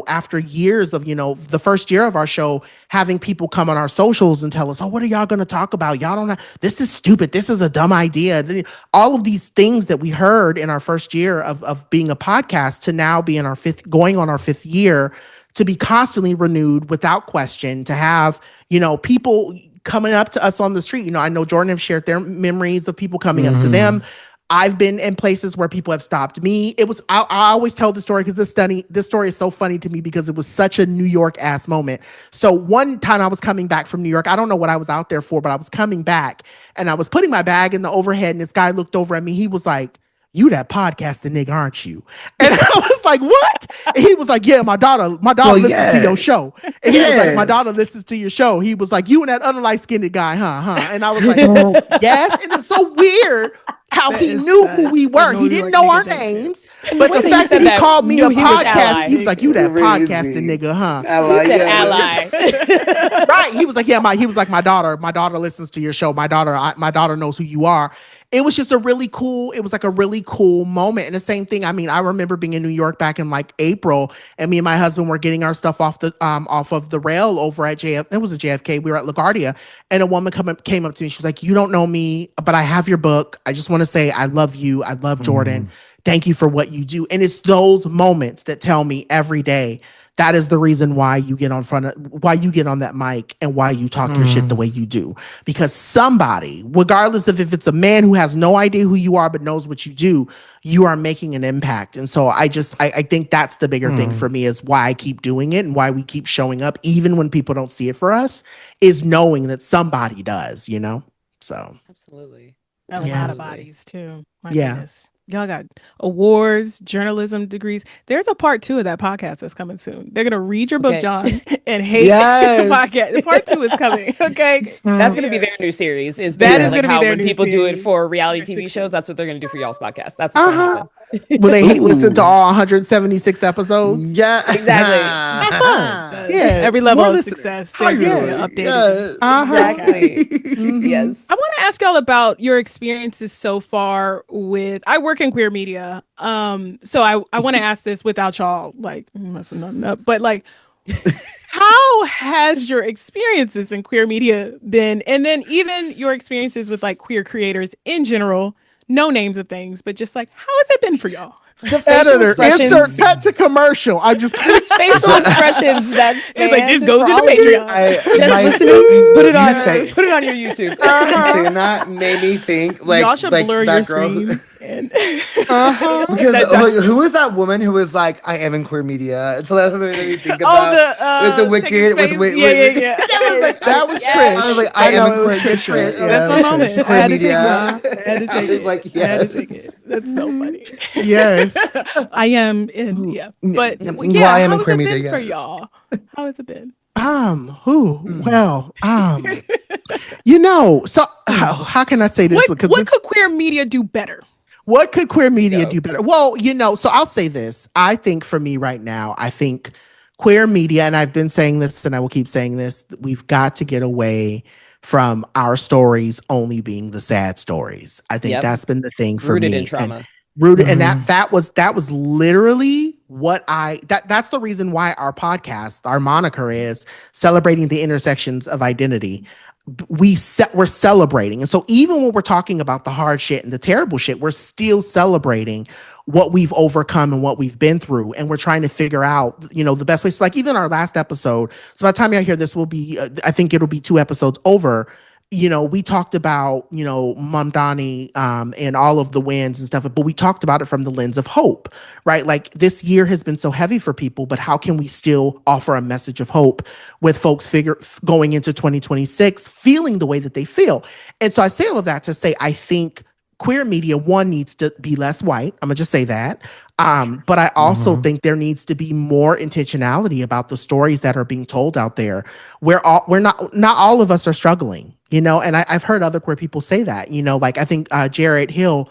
after years of, the first year of our show, having people come on our socials and tell us, oh, what are y'all going to talk about? Y'all don't know. This is stupid. This is a dumb idea. All of these things that we heard in our first year of being a podcast to now be in going on our fifth year, to be constantly renewed without question, to have, people coming up to us on the street. I know Jordan have shared their memories of people coming up to them. I've been in places where people have stopped me. I always tell the story because this story is so funny to me because it was such a New York ass moment. So one time I was coming back from New York. I don't know what I was out there for, but I was coming back and I was putting my bag in the overhead, and this guy looked over at me. He was like, "You that podcasting nigga, aren't you?" And I was like, "What?" And he was like, "Yeah, my daughter listens to your show." And he was like, "My daughter listens to your show." He was like, "You and that other light-skinned guy, huh?" And I was like, "Yes." And it's so weird how he knew who we were. He didn't know our names, but the fact that he called me a podcast, he was like, "You that podcasting nigga, huh?" He said ally. Right. He was like, my daughter listens to your show. My daughter knows who you are. It was just a really cool moment. And the same thing, I remember being in New York back in like April, and me and my husband were getting our stuff off of the rail over at it was a JFK. We were at LaGuardia, and a woman came up to me. She was like, "You don't know me, but I have your book. I just want to say I love you. I love Jordan. Thank you for what you do." And it's those moments that tell me every day that is the reason why you get on that mic and why you talk your shit the way you do. Because somebody, regardless of if it's a man who has no idea who you are but knows what you do, you are making an impact. And so I think that's the bigger thing for me, is why I keep doing it and why we keep showing up, even when people don't see it for us, is knowing that somebody does, So Absolutely. A lot of bodies too. My goodness. Y'all got awards, journalism degrees. There's a part 2 of that podcast that's coming soon. They're going to read your book, John, and hate the podcast. Part 2 is coming. Okay. That's going to be their new series. Is that is like going to how be their when new people do it series. for reality TV shows, that's what they're going to do for y'all's podcast. That's what's going to happen. Will they listen to all 176 episodes? Yeah, exactly. Have fun. Every level of success. They're updated. Exactly. Yes. I want to ask y'all about your experiences so far with. I work in queer media, so I want to ask this without y'all like messing nothing up, but like. How has your experiences in queer media been? And then even your experiences with like queer creators in general, no names of things, but just like, how has it been for y'all? The facial Editor, expressions, insert cut to commercial. I'm just facial expressions that span It's like, this goes for into all of you. Patreon. Just listening, put it on your YouTube. You saying that made me think like Y'all should like blur that your girl who- screen. And Because like, who was that woman who was like, I am in queer media? So that's what made me think about with the Wicked, with yeah. that was Yes. Trish. I was like, I am know in it was queer Trish. media. Yeah, That's my it was moment. Trish. I had to take media. it. I had to I take was it. like, I had to yes. take it. That's so funny. Yes. I am in, yeah. But Well, yeah, I am in how queer has it media, been for yes. y'all? How has it been? So how can I say this? What could queer media do better? What could queer media Go. do better? Well, so I'll say this. I think for me right now, I think queer media, and I've been saying this and I will keep saying this, we've got to get away from our stories only being the sad stories. I think Yep. that's been the thing for Rooted me. in trauma. And that was literally what that's the reason why our podcast, our moniker is celebrating the intersections of identity. We're celebrating. And so even when we're talking about the hard shit and the terrible shit, we're still celebrating what we've overcome and what we've been through. And we're trying to figure out, the best ways. So like even our last episode, so by the time you hear this will be, I think it'll be 2 episodes over. We talked about, Mamdani and all of the wins and stuff, but we talked about it from the lens of hope, right? Like this year has been so heavy for people, but how can we still offer a message of hope with folks going into 2026, feeling the way that they feel? And so I say all of that to say, I think queer media, one, needs to be less white. I'm gonna just say that. But I also think there needs to be more intentionality about the stories that are being told out there. We're not all of us are struggling, and I've heard other queer people say that, like I think Jared Hill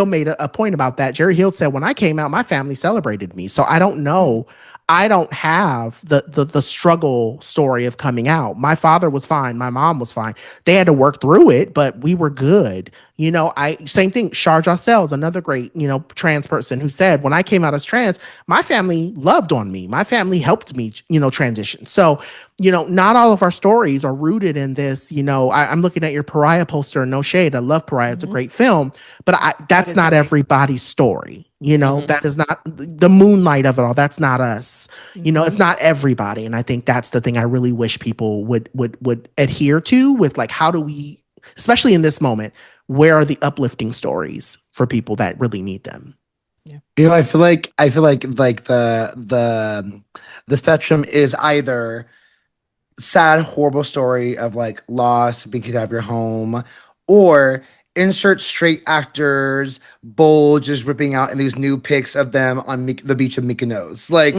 made a point about that. Jared Hill said, when I came out, my family celebrated me. So I don't know. I don't have the struggle story of coming out. My father was fine. My mom was fine. They had to work through it, but we were good. Same thing. Sharjah Sells, another great, trans person who said, when I came out as trans, my family loved on me. My family helped me, transition. So, not all of our stories are rooted in this. I'm looking at your Pariah poster, no shade. I love Pariah. It's a great film, but that's not everybody's story. That is not the moonlight of it all. That's not us. It's not everybody. And I think that's the thing I really wish people would adhere to with, like, how do we, especially in this moment, where are the uplifting stories for people that really need them? Yeah. I feel like the spectrum is either sad, horrible story of like loss, being kicked out of your home, or insert straight actors, bold, just ripping out in these new pics of them on the beach of Mykonos. Like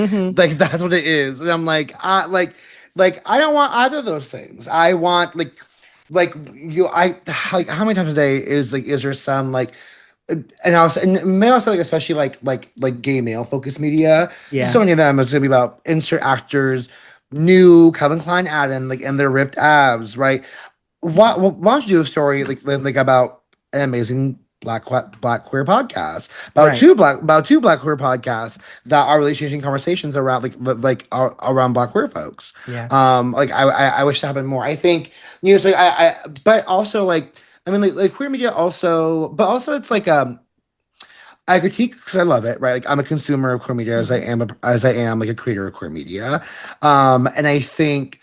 that's what it is. And I'm like, I don't want either of those things. I want like how many times a day is there some like, and maybe also like especially like gay male focused media. Yeah. So many of them is gonna be about insert actors, new Calvin Klein ad and their ripped abs, right? Why don't you do a story like about an amazing black queer podcast about two black queer podcasts that are really changing conversations around around black queer folks. Yeah. I wish that happened more. I think so but also like queer media also, but also it's like I critique because I love it, right? Like I'm a consumer of queer media as I am like a creator of queer media, and I think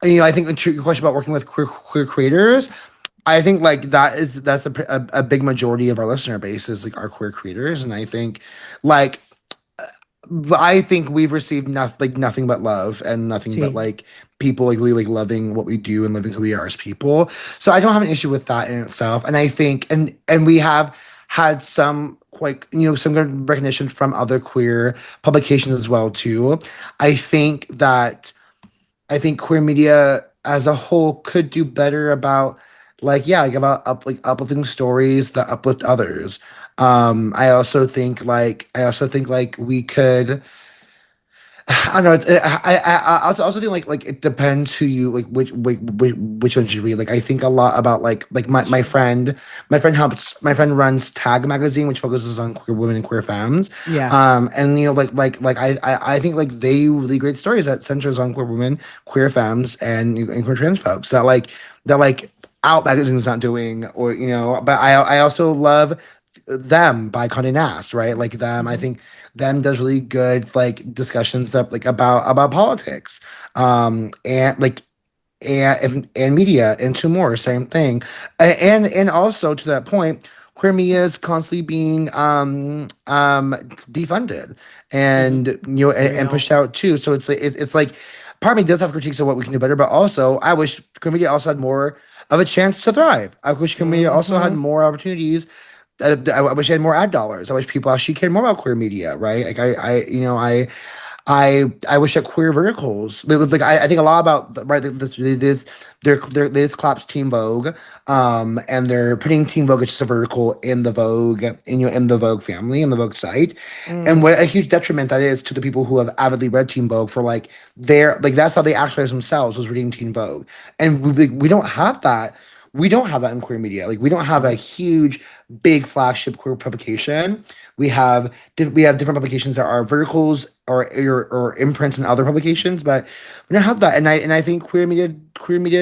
I think your question about working with queer creators, I think like that's a big majority of our listener base is like our queer creators, and I think we've received nothing but love and nothing but like people like really like loving what we do and loving who we are as people. So I don't have an issue with that in itself, and I think and we have had some some good recognition from other queer publications as well too. I think queer media as a whole could do better about uplifting stories that uplift others. I also think we could. I don't know. I also think like it depends who you like which ones you read. Like I think a lot about like my friend runs Tag magazine, which focuses on queer women and queer femmes. Yeah. And I think like they really great stories that centers on queer women, queer femmes, and queer trans folks that Out magazine's not doing, or but I also love Them by Condé Nast, right? Like Them, I think Them does really good like discussions of like about politics, and like and media, and Two More, same thing. And also to that point, queer media is constantly being defunded and and pushed out too. So it's like part of me does have critiques of what we can do better, but also I wish queer media also had more of a chance to thrive. I wish queer media also had more opportunities. I wish I had more ad dollars. I wish people actually cared more about queer media, right? Like I wish that queer verticals, like I think a lot about, right, this collapsed Teen Vogue, and they're putting Teen Vogue as just a vertical in the Vogue, in the Vogue family, in the Vogue site, and what a huge detriment that is to the people who have avidly read Teen Vogue for like their, like that's how they actualize themselves, was reading Teen Vogue, and we don't have that. We don't have that in queer media. Like we don't have a huge, big flagship queer publication. We have different publications that are verticals or imprints and other publications, but we don't have that. And I think queer media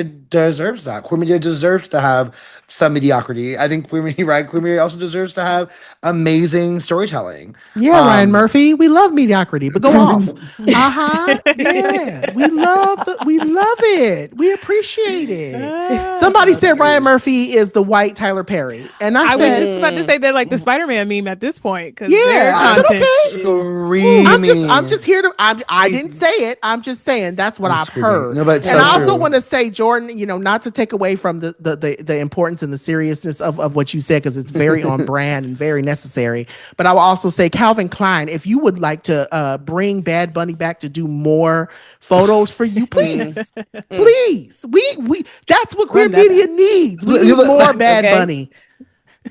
deserves that. Queer media deserves to have some mediocrity. I think queer media also deserves to have amazing storytelling. Yeah, Ryan Murphy, we love mediocrity, but go off. Yeah, we love it. We appreciate it. Somebody said Ryan Murphy is the white Tyler Perry, and I was said, just about to say they're like the Spider-Man meme at this point. yeah, I said okay. Screaming. I'm just here to. I didn't say it. I'm just saying that's what I've heard. No, but it's and so I also true. want to say, Jordan, not to take away from the importance and the seriousness of what you said, because it's very on brand and very necessary. But I will also say, Calvin Klein, if you would like to bring Bad Bunny back to do more photos for you, please, please. We that's what queer media needs. We need more Bad Bunny.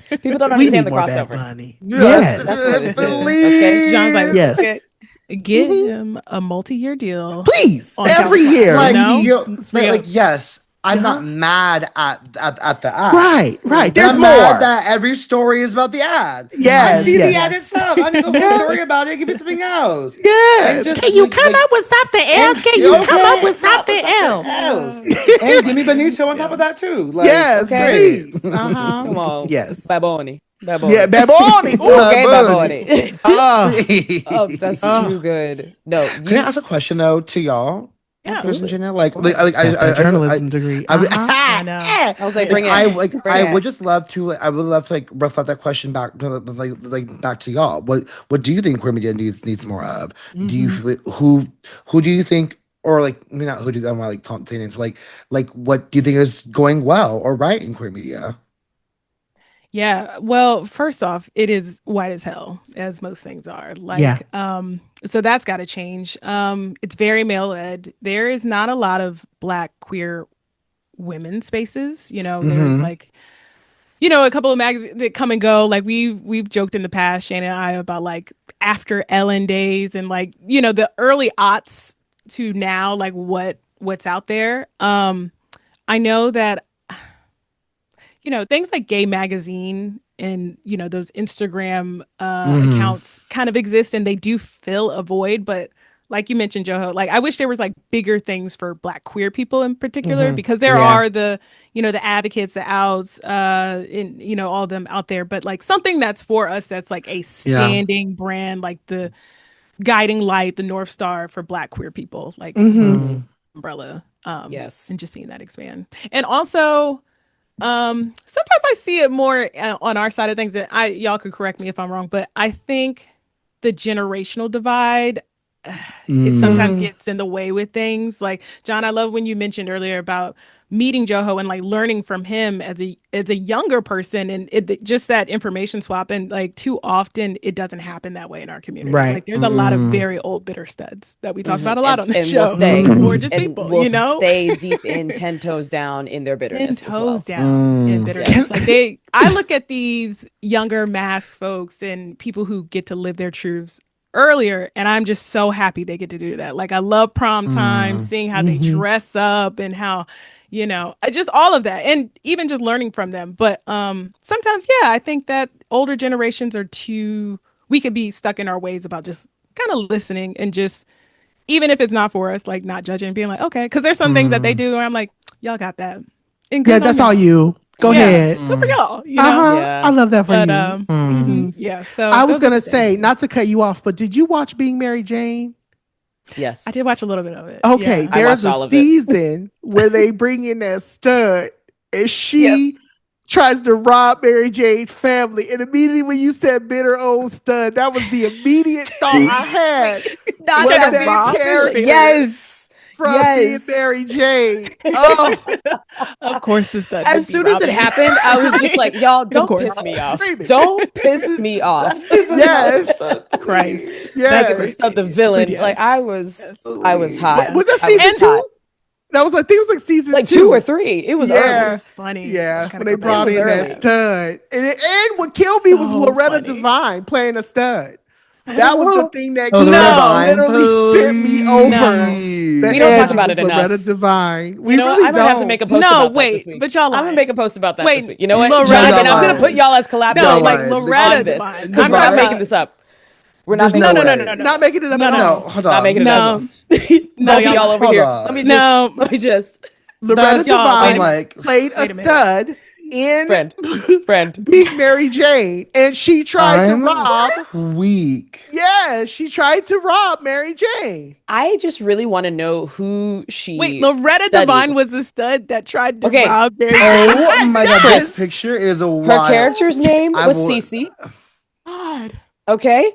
People don't We understand need the more Bad crossover. Bunny. Yes. That's what it is. Please. Okay. John's like, Yes. okay, get him a multi-year deal. Please, On every Calvin year. Like, No? like yes, I'm not mad at the ad. Right. There's I'm more. mad that every story is about the ad. Yes, I see yes. the ad itself. I need the whole story about it. Give me something else. Yes. And just, Can you like- come like- up with something else? Can you come up with something else? And give me Benito on top of that too. Like, Yes, okay. please. Uh-huh. Come on. Yes. Baboni. Yeah, Baboni. Okay, Baboni. Baboni. Oh, that's too good. No, Can I ask a question though to y'all? Yeah. Chris and Jenna? Like That's my journalism degree. I I know. I was like, bring it. I would just love to. I would love to like reflect that question back to like back to y'all. What do you think queer media needs more of? Do you feel who do you think, or like maybe not who do I want to like say names, like what do you think is going well or right in queer media? Yeah. Well, first off, it is white as hell, as most things are. Like, so that's got to change. It's very male led. There is not a lot of Black queer women spaces. There's like, a couple of magazines that come and go. Like we've joked in the past, Shana and I, about like after Ellen days and like, the early aughts to now, like what's out there. I know that things like Gay Magazine and, those Instagram accounts kind of exist and they do fill a void. But like you mentioned, JoHo, like I wish there was like bigger things for Black queer people in particular, because there are the advocates, the outs, and, all of them out there. But like something that's for us, that's like a standing brand, like the guiding light, the North Star for Black queer people, like umbrella. Yes. And just seeing that expand. And also, sometimes I see it more on our side of things, that y'all could correct me if I'm wrong, but I think the generational divide, it sometimes gets in the way with things. Like, John, I love when you mentioned earlier about meeting JoHo and like learning from him as a younger person, and just that information swap. And like too often it doesn't happen that way in our community. Right. Like there's a lot of very old bitter studs that we talk about a lot on the and show. Will stay. Or just And people, will stay deep in 10 toes down in their bitterness. 10 toes down in bitterness. Like I look at these younger masked folks and people who get to live their truths earlier, and I'm just so happy they get to do that. Like I love prom time, seeing how they dress up and how, just all of that, and even just learning from them. But sometimes, I think that older generations we could be stuck in our ways about just kind of listening and just, even if it's not for us, like not judging, being like, okay, because there's some things that they do where I'm like, y'all got that. And Yeah, good on that's y'all. all you. Go Yeah. ahead. Good for y'all. You know. Uh-huh. Yeah. I love that for But you. yeah. So I was those are gonna the say, things. not to cut you off, but did you watch Being Mary Jane? Yes. I did watch a little bit of it. Okay, Yeah. I there's watched all a of it. season where they bring in that stud and she tries to rob Mary Jane's family. And immediately when you said bitter old stud, that was the immediate thought I had. Not Was that that big character picture. Yes. from Being Mary Jane. Oh, Of course, the stud. As soon as it happened, I was just like, y'all, don't course. piss me off. Screaming. Don't piss me off. yes. Christ. Yes. The stud, the villain. Yes. Like I was hot. Was that I season two? hot. That was, I think it was like season Like 2. 2 or 3. It was It early. was funny. Yeah, Just when gotta they go brought back. in early. that stud. And what killed me was So Loretta funny. Devine playing a stud. That was the thing that Oh, Loretta Devine, literally sent me over. please. The We don't edge talk about was it enough. Loretta Devine. We You know what? really I'm don't. gonna have to make a post No, about that wait, this week. but y'all I'm gonna lying. make a post about that Wait, this week. You know what? Loretta Jonathan, I'm Devine. gonna put y'all as collaborators. No, Y'all like lying. Loretta on this. Devine. Because I'm we're not not- making this up. We're not There's making no it way. up. Not making it up No, at no. all. No, hold on. Not making it up. No, No, y'all- y'all over hold here. on. Let me No. just. Loretta That's- Devine I'm like, played a Wait a minute. stud in Friend. Being Mary Jane, and she tried I'm to rob. weak. Yeah, she tried to rob Mary Jane. I just really want to know who she. Wait, Loretta studied. Devine was the stud that tried to Okay. rob Mary Jane. Oh my god, Yes. this picture is a Her wild. character's name I was will- Cece. God, Okay,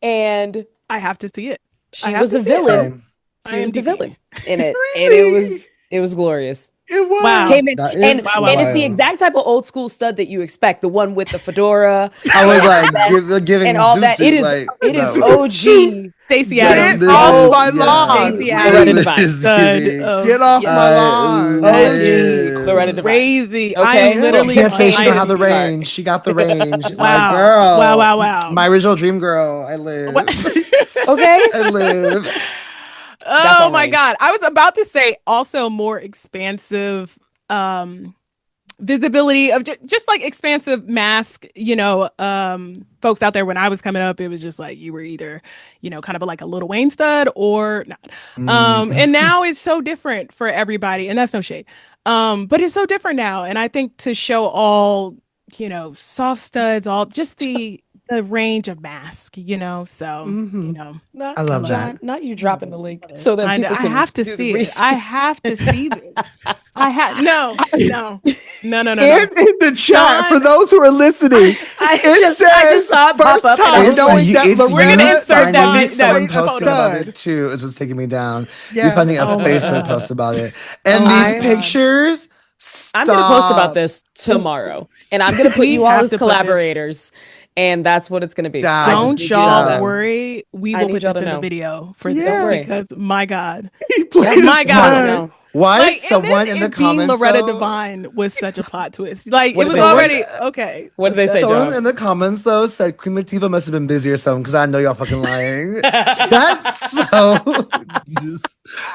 and I have to see it. I she have was to a see it. villain. I She was the IMDb. villain in it, and Really? it was glorious. It was. Wow. Came in, That is and wow, and it's the wild. exact type of old school stud that you expect, the one with the fedora. I was like Vest giving and all Zoot that. Suit, It is like, it is no. OG. Stacey Get Adams. This off is- my yeah. lawn. Stacey This Adams. Loretta Devine. is Stud giving- of- Get off yes. my lawn. Oh, live. geez, Loretta Devine. Crazy. Okay. I'm literally. Can't say she I don't have the didn't- range. She got the range. Wow. My girl. Wow, wow, wow. My original dream girl. I live. Okay. I live. That's Oh all my range. God. I was about to say also more expansive visibility of just like expansive mask, folks out there. When I was coming up, it was just like you were either, kind of like a Lil Wayne stud or not. And now it's so different for everybody, and that's no shade. But it's so different now. And I think to show all, soft studs, all just the range of mask, so Mhm. Not, I love John, that. Not you dropping the link so that I people can have to do the see it. research. I have to see this. No. In the chat, John- for those who are listening, I it just says saw it pop first up. time And knowing that it's Loretta We're gonna you insert that finding vid- someone that posting about stud. it too. Is what's taking me down. Yeah. You're finding a Oh my Facebook God. post about it, and Oh these my God. pictures. I'm going to post about stop. this tomorrow, and I'm going to put We you all have as to put this- collaborators, and that's what it's going to be. Down. I just Don't need you to know that. y'all worry. We I will need put y'all this to in the know. video for Yeah. this Don't worry. because my God. He played My a God. stud. No. Why Like, did someone in the it being comments Loretta though- Devine was such a plot twist. Like What it did was they say? already okay. What did they say, Someone John? in the comments though said Queen Latifah must have been busy or something because I know y'all fucking lying. That's so.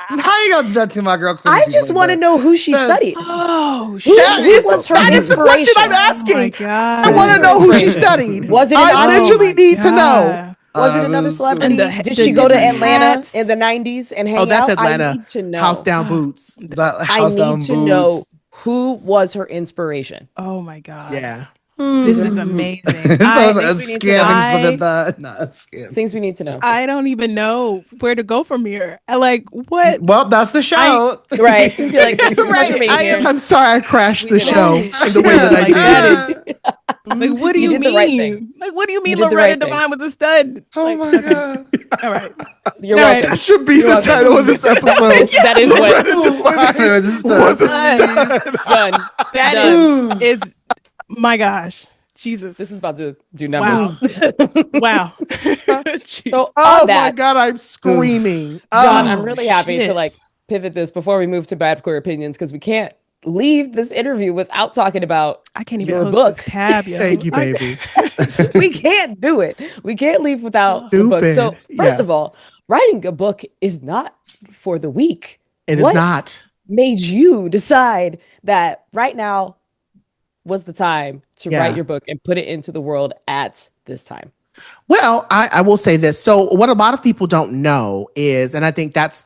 How you gonna do that to my girl? Queen I Latifah just like want to that? know who she That's- studied. Oh Who That was her that is the question I'm inspiration? Oh my asking. God. I want to Her know who she inspiration. studied. Was it an I aunt? literally Oh my need to know. God. Was it I another was- celebrity? And the Did she go to different Atlanta hats. in the 90s and hang Oh, that's out? Atlanta. I need to know. House down boots. That I house down need to boots. know who was her inspiration. Oh my God. Yeah. This is amazing. So it's think a we need to scamming know. so did that. Not a scam. Things we need to know. I don't even know where to go from here. I like what? Well, that's the show. Right. You'd be like, thank you so much for Right, being I here. am- I'm sorry I crashed the We did show it. in the way that I Like, did. that is- Like, what do You you, did mean? the right thing. Like, what do you mean did the Loretta right thing. Devine was a stud? Oh Like, my okay. god. All right. You're All right. welcome. That should be You're the welcome. title of this episode. That is what Loretta Devine was a stud. done. That Done. is my gosh. Jesus. This is about to do numbers. Wow. So Oh on my that, god, I'm screaming. John, Oh, I'm really happy to shit. like pivot this before we move to bad queer opinions because we can't leave this interview without talking about I can't even your host book. this tab, yo. Thank you, baby. we can't do it. We can't leave without the book. Stupid. So first Yeah. of all, writing a book is not for the weak. It is What not. made you decide that right now was the time to Yeah. write your book and put it into the world at this time? Well, I will say this. So what a lot of people don't know is, and I think that's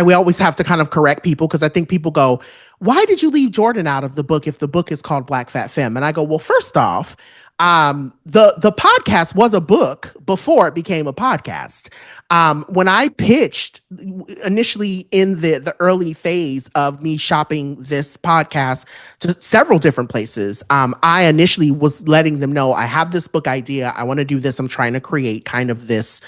we always have to kind of correct people because I think people go, why did you leave Jordan out of the book if the book is called Black Fat Femme? And I go, well, first off, the podcast was a book before it became a podcast. When I pitched initially in the early phase of me shopping this podcast to several different places, I initially was letting them know I have this book idea. I want to do this. I'm trying to create kind of this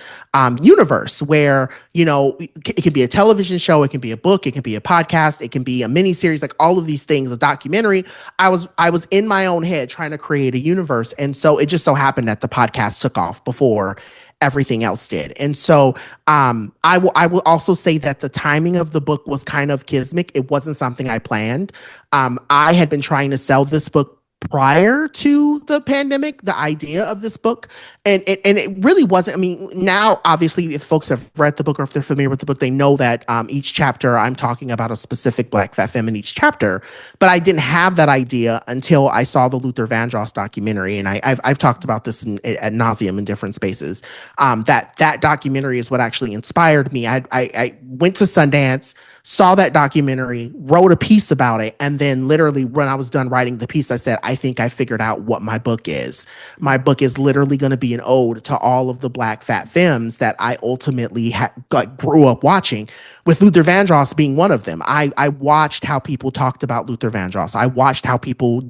universe where, it can be a television show, it can be a book, it can be a podcast, it can be a mini series, like all of these things, a documentary. I was in my own head trying to create a universe. And so it just so happened that the podcast took off before everything else did. And so I will also say that the timing of the book was kind of kismic. It wasn't something I planned. I had been trying to sell this book prior to the pandemic, the idea of this book. And it really wasn't, I mean, now, obviously, if folks have read the book or if they're familiar with the book, they know that each chapter I'm talking about a specific Black Fat Femme in each chapter. But I didn't have that idea until I saw the Luther Vandross documentary. And I've talked about this ad nauseum in different spaces. That documentary is what actually inspired me. I went to Sundance, saw that documentary, wrote a piece about it, and then literally when I was done writing the piece, I said, I think I figured out what my book is. My book is literally going to be an ode to all of the Black Fat Femmes that I ultimately grew up watching, with Luther Vandross being one of them. I watched how people talked about Luther Vandross. I watched how people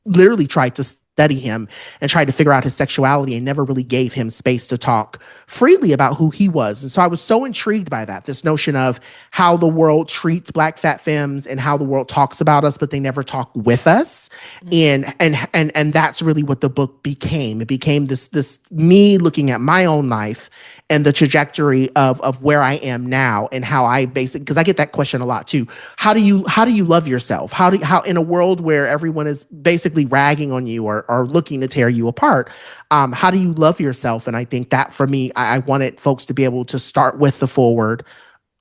literally tried to study him and tried to figure out his sexuality and never really gave him space to talk freely about who he was. And so I was so intrigued by that, this notion of how the world treats Black Fat Femmes and how the world talks about us, but they never talk with us. Mm-hmm. And that's really what the book became. It became this me looking at my own life and the trajectory of where I am now and how I because I get that question a lot too. How do you love yourself? How in a world where everyone is basically ragging on you or looking to tear you apart, how do you love yourself? And I think that for me, I wanted folks to be able to start with the foreword,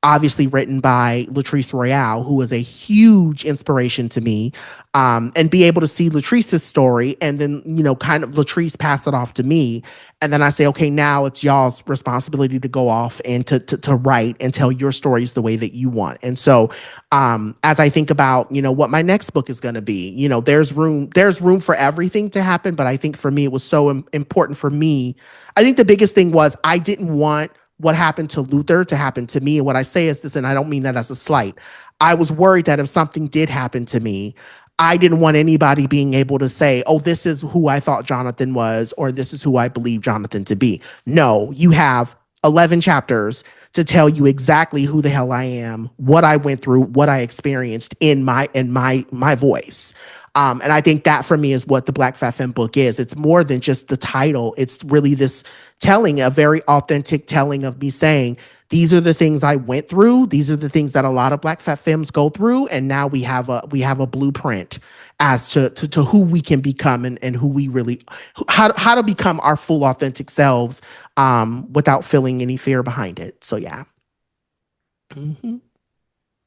obviously written by Latrice Royale, who was a huge inspiration to me, and be able to see Latrice's story and then, kind of Latrice pass it off to me. And then I say, okay, now it's y'all's responsibility to go off and to write and tell your stories the way that you want. And so as I think about, what my next book is going to be, there's room for everything to happen. But I think for me, it was so important for me. I think the biggest thing was I didn't want what happened to Luther to happen to me. And what I say is this, and I don't mean that as a slight. I was worried that if something did happen to me, I didn't want anybody being able to say, oh, this is who I thought Jonathan was, or this is who I believe Jonathan to be. No, you have 11 chapters to tell you exactly who the hell I am, what I went through, what I experienced in my voice. And I think that for me is what the Black Fat Femme book is. It's more than just the title. It's really this telling, a very authentic telling of me saying, these are the things I went through. These are the things that a lot of Black Fat Femmes go through. And now we have a blueprint as to who we can become and who we really, how to become our full authentic selves without feeling any fear behind it. So yeah. Mm-hmm.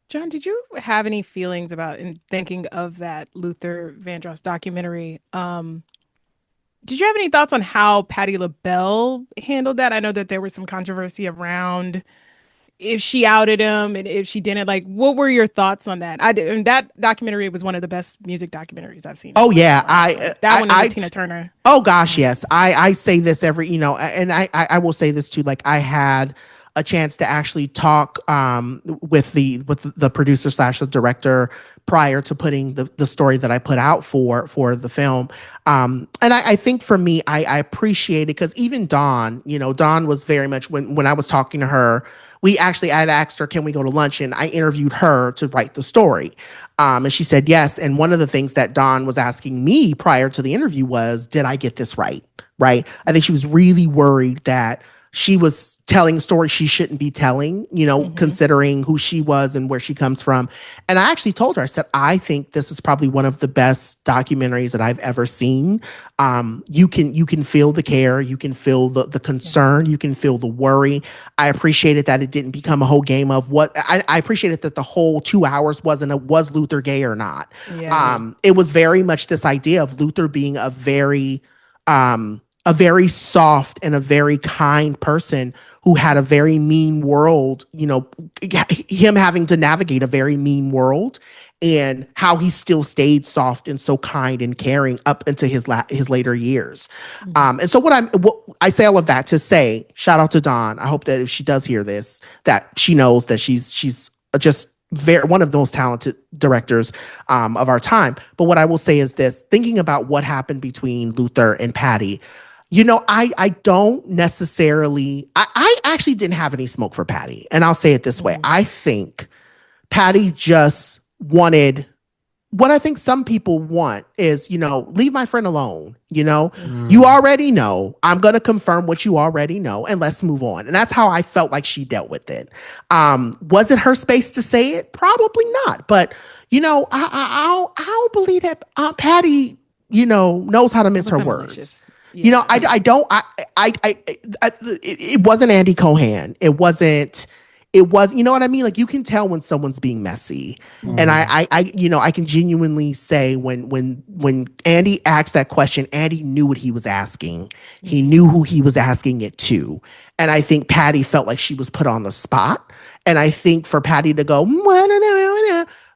Jon, did you have any feelings about, in thinking of that Luther Vandross documentary? Did you have any thoughts on how Patti LaBelle handled that? I know that there was some controversy around if she outed him and if she didn't. Like, what were your thoughts on that? And that documentary was one of the best music documentaries I've seen. Oh yeah, that one is Tina Turner. Oh gosh, yes. I say this every, and I will say this too. Like, I had a chance to actually talk with the producer / the director prior to putting the story that I put out for the film. And I think for me, I appreciate it because even Dawn, Dawn was very much, when I was talking to her, I had asked her, can we go to lunch? And I interviewed her to write the story. And she said yes. And one of the things that Dawn was asking me prior to the interview was, did I get this right? Right. I think she was really worried that she was telling a story she shouldn't be telling, considering who she was and where she comes from. And I actually told her, I said, I think this is probably one of the best documentaries that I've ever seen. You can feel the care, you can feel the concern, you can feel the worry. I appreciated that it didn't become a whole game of I appreciated that the whole 2 hours was Luther gay or not. Yeah. It was very much this idea of Luther being a very soft and a very kind person who had a very mean world, him having to navigate a very mean world and how he still stayed soft and so kind and caring up into his later years. And so what I say all of that to say, shout out to Dawn. I hope that if she does hear this, that she knows that she's just one of the most talented directors of our time. But what I will say is this, thinking about what happened between Luther and Patty, I don't necessarily, I actually didn't have any smoke for Patty. And I'll say it this way. I think Patty just wanted what I think some people want is, leave my friend alone. You already know. I'm going to confirm what you already know and let's move on. And that's how I felt like she dealt with it. Was it her space to say it? Probably not. But, I don't believe that Aunt Patty, knows how to mince her words. Yeah. I don't, it wasn't Andy Cohen. It was, you know what I mean? Like, you can tell when someone's being messy. And I can genuinely say when Andy asked that question, Andy knew what he was asking. He knew who he was asking it to. And I think Patty felt like she was put on the spot. And I think for Patty to go,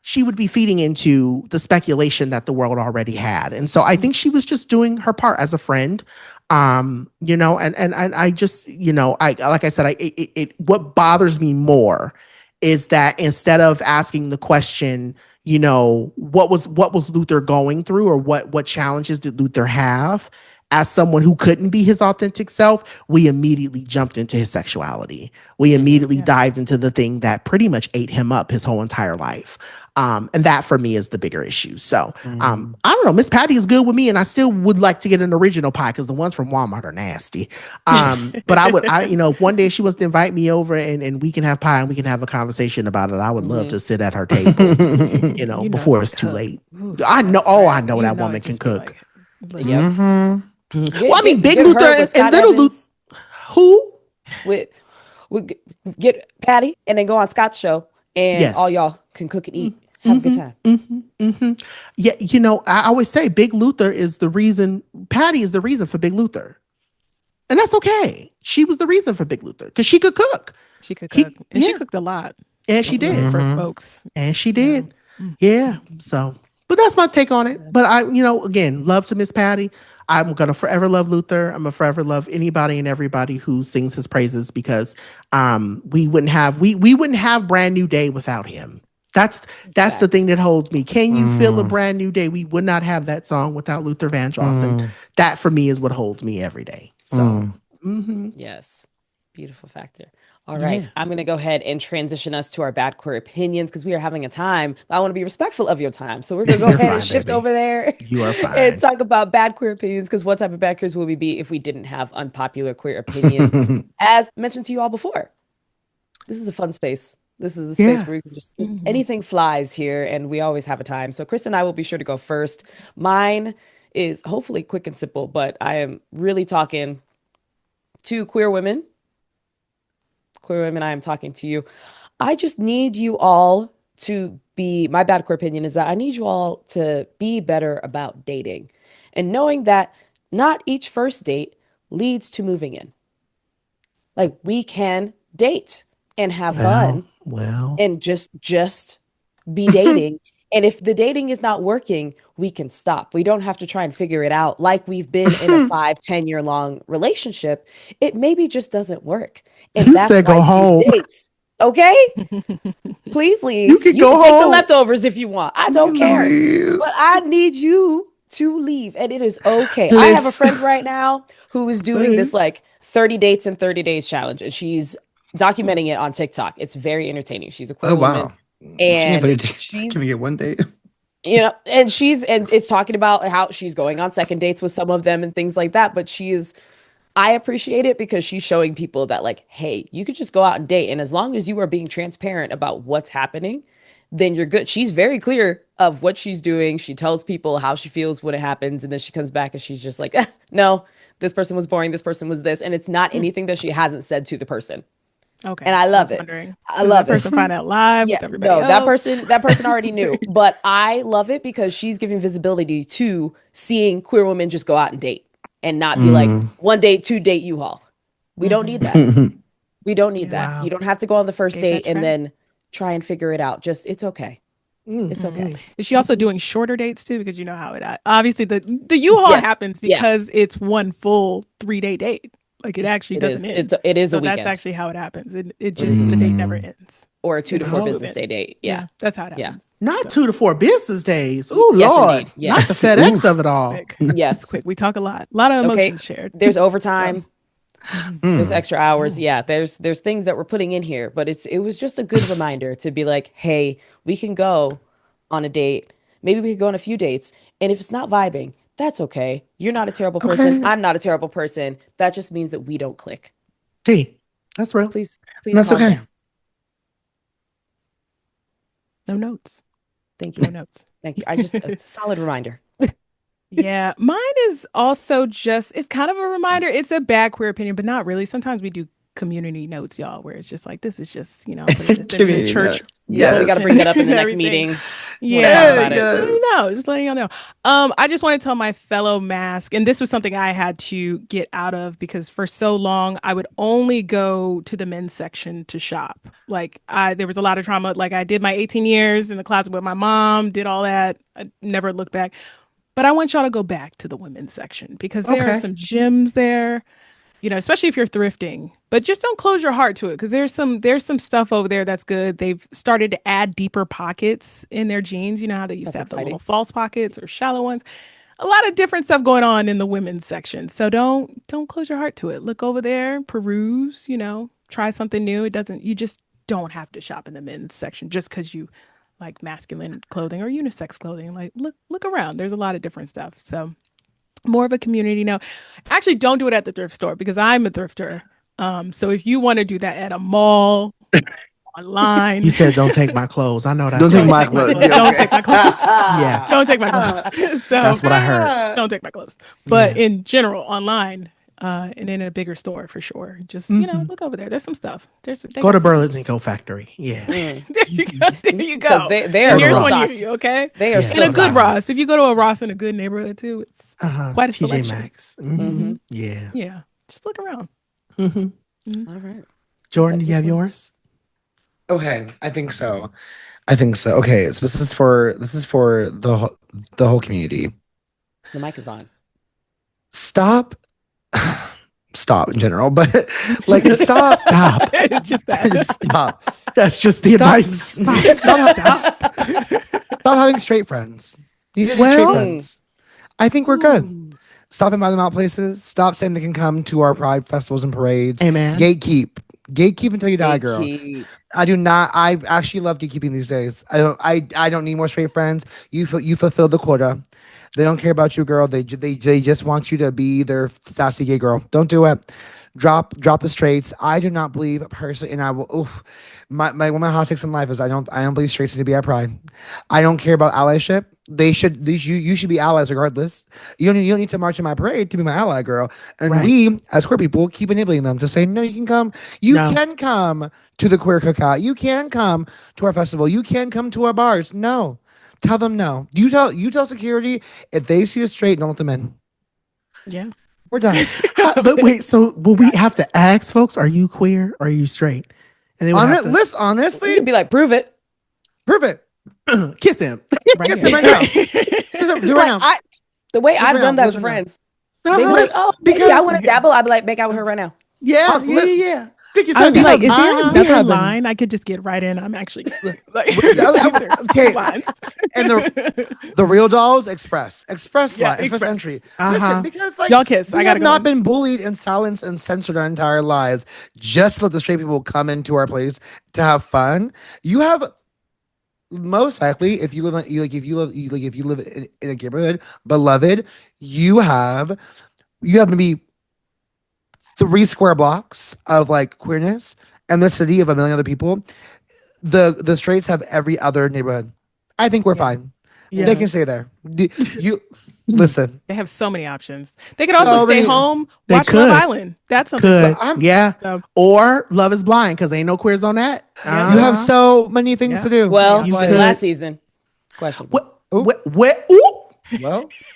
she would be feeding into the speculation that the world already had. And so I think she was just doing her part as a friend. And I just, like I said, what bothers me more is that instead of asking the question, what was Luther going through, or what challenges did Luther have, as someone who couldn't be his authentic self, we immediately jumped into his sexuality. We immediately dived into the thing that pretty much ate him up his whole entire life. And that for me is the bigger issue. So I don't know. Miss Patty is good with me, and I still would like to get an original pie because the ones from Walmart are nasty. But if one day she was to invite me over and we can have pie and we can have a conversation about it, I would love to sit at her table, before it's too late. I know that woman can cook. Well, I mean, Big Luther and Little Luther. Who? We get Patty and then go on Scott's show, and all y'all can cook and eat. Have a good time. Yeah, I always say Big Luther is the reason. Patty is the reason for Big Luther, and that's okay. She was the reason for Big Luther because she could cook. She could cook, and she cooked a lot. And she did for folks. And she did. Yeah. So, but that's my take on it. But I, again, love to Miss Patty. I'm gonna forever love Luther. I'm gonna forever love anybody and everybody who sings his praises, because we wouldn't have Brand New Day without him. That's the thing that holds me. Can you feel a brand new day? We would not have that song without Luther Vandross. And that for me is what holds me every day. So yes, beautiful factor. All right, I'm going to go ahead and transition us to our bad queer opinions, because we are having a time. I want to be respectful of your time. So we're going to go ahead and shift over there. You are fine. And talk about bad queer opinions, because what type of bad queers would we be if we didn't have unpopular queer opinions? As mentioned to you all before, this is a fun space. This is a space where you can just, anything flies here, and we always have a time. So Kris and I will be sure to go first. Mine is hopefully quick and simple, but I am really talking to queer women. Queer women, I am talking to you. I just need you all to be, my bad queer opinion is that I need you all to be better about dating, and knowing that not each first date leads to moving in. Like, we can date and have fun and just be dating. And if the dating is not working, we can stop. We don't have to try and figure it out like we've been in a 5-10 year long relationship. It maybe just doesn't work. And you that's said why go home. Date. Okay? Please leave. You can go take home. The leftovers if you want. I don't care. But I need you to leave. And it is okay. I have a friend right now who is doing this like 30 dates in 30 days challenge. And she's documenting it on TikTok. It's very entertaining. She's a queer woman. And she's can we get one date? And it's talking about how she's going on second dates with some of them and things like that. But I appreciate it because she's showing people that, like, hey, you could just go out and date. And as long as you are being transparent about what's happening, then you're good. She's very clear of what she's doing. She tells people how she feels when it happens. And then she comes back and she's just like, no, this person was boring. This person was this. And it's not anything that she hasn't said to the person. Okay. And I love it. I love that person find out live with everybody else? that person already knew. But I love it because she's giving visibility to seeing queer women just go out and date and not be like 1 date, 2 date U-Haul. We don't need that. We don't need that. You don't have to go on the first date and then try and figure it out. Just, it's okay. It's okay. Is she also doing shorter dates too? Because you know how it obviously the U-Haul happens because it's one full 3-day date. Like it actually doesn't end. It is so a weekend. That's actually how it happens. It just the date never ends. Or a 2 to 4 business day date. Yeah. That's how it happens. Not 2 to 4 business days. Oh Yes, Lord, indeed. Yes. not the FedEx of it all. Quick. Yes. Quick. We talk a lot of emotions shared. There's overtime. There's extra hours. Yeah, there's things that we're putting in here, but it was just a good reminder to be like, hey, we can go on a date. Maybe we could go on a few dates. And if it's not vibing, that's okay. You're not a terrible person. I'm not a terrible person. That just means that we don't click. Hey, that's real. Please. That's okay. Down. No notes. Thank you. No notes. Thank you. It's a solid reminder. Yeah, mine is also it's kind of a reminder. It's a bad queer opinion, but not really. Sometimes we do community notes, y'all, where it's just like, this is just, put this into church. Yeah, we got to bring that up in the next meeting. Yeah, just letting y'all know. I just want to tell my fellow mask, and this was something I had to get out of because for so long I would only go to the men's section to shop. Like there was a lot of trauma. Like I did my 18 years in the closet with my mom, did all that. I never looked back. But I want y'all to go back to the women's section because there are some gems there, especially if you're thrifting. But just don't close your heart to it because there's some stuff over there that's good. They've started to add deeper pockets in their jeans. You know how they used to have the little false pockets or shallow ones. A lot of different stuff going on in the women's section. So don't close your heart to it. Look over there, peruse, try something new. You just don't have to shop in the men's section just because you like masculine clothing or unisex clothing. Like look around. There's a lot of different stuff. So more of a community now. Actually, don't do it at the thrift store because I'm a thrifter. So if you want to do that at a mall, online. You said don't take my clothes. I know that. Don't take my clothes. Don't take my clothes. Yeah. Don't take my clothes. So, that's what I heard. Don't take my clothes. But in general, online, and in a bigger store for sure. Just, look over there. There's some stuff. Go to Burlington Co. Factory. Yeah. There you go. There you go. Because they are Here's stocked. one you, okay? They are in a good Ross. If you go to a Ross in a good neighborhood too, it's quite a TJ selection. Maxx. Mm-hmm. Yeah. Yeah. Just look around. All right. Jordan, do you have yours? Okay, I think so. Okay, so this is for the whole community. The mic is on. Stop in general, but like stop. It's just that. Stop. That's just the advice. Stop having straight friends. You need straight friends. I think we're good. Stop inviting them out places. Stop saying they can come to our pride festivals and parades. Amen. Gatekeep until you die, girl. I do not. I actually love gatekeeping these days. I don't need more straight friends. You fulfill the quota. They don't care about you, girl. They just want you to be their sassy gay girl. Don't do it. Drop the straights. I do not believe personally, and I will. Oof, one of my hot takes in life is I don't believe straights need to be at pride. I don't care about allyship. You should be allies regardless. You don't need to march in my parade to be my ally, girl. And we, as queer people, keep enabling them to say, no, you can come. You can come to the queer cookout. You can come to our festival. You can come to our bars. No. Tell them no. You tell security if they see a straight, don't let them in. Yeah. We're done. But wait, so will we have to ask folks, are you queer or are you straight? And they honestly, you'd be like, prove it. Kiss him. Kiss him right now. Do it right now. The way I've done that with friends. They be like, oh, because I want to dabble. I'd be like, make out with her right now. Yeah. Stick your tongue. I'd be like, is there another line I could just get right in? I'm actually like, okay. And the real dolls express line, express entry. Listen, because like y'all kiss. We have not been bullied and silenced and censored our entire lives. Just let the straight people come into our place to have fun. You have most likely, if you live in a neighborhood, beloved, you have maybe 3 square blocks of like queerness and the city of 1 million other people. The straights have every other neighborhood. I think we're fine. Yeah. They can stay there. You listen. They have so many options. They could also stay home, watch Love Island. That's something. Or Love is Blind because ain't no queers on that. You have so many things to do. Well, last season. Question. What? Well,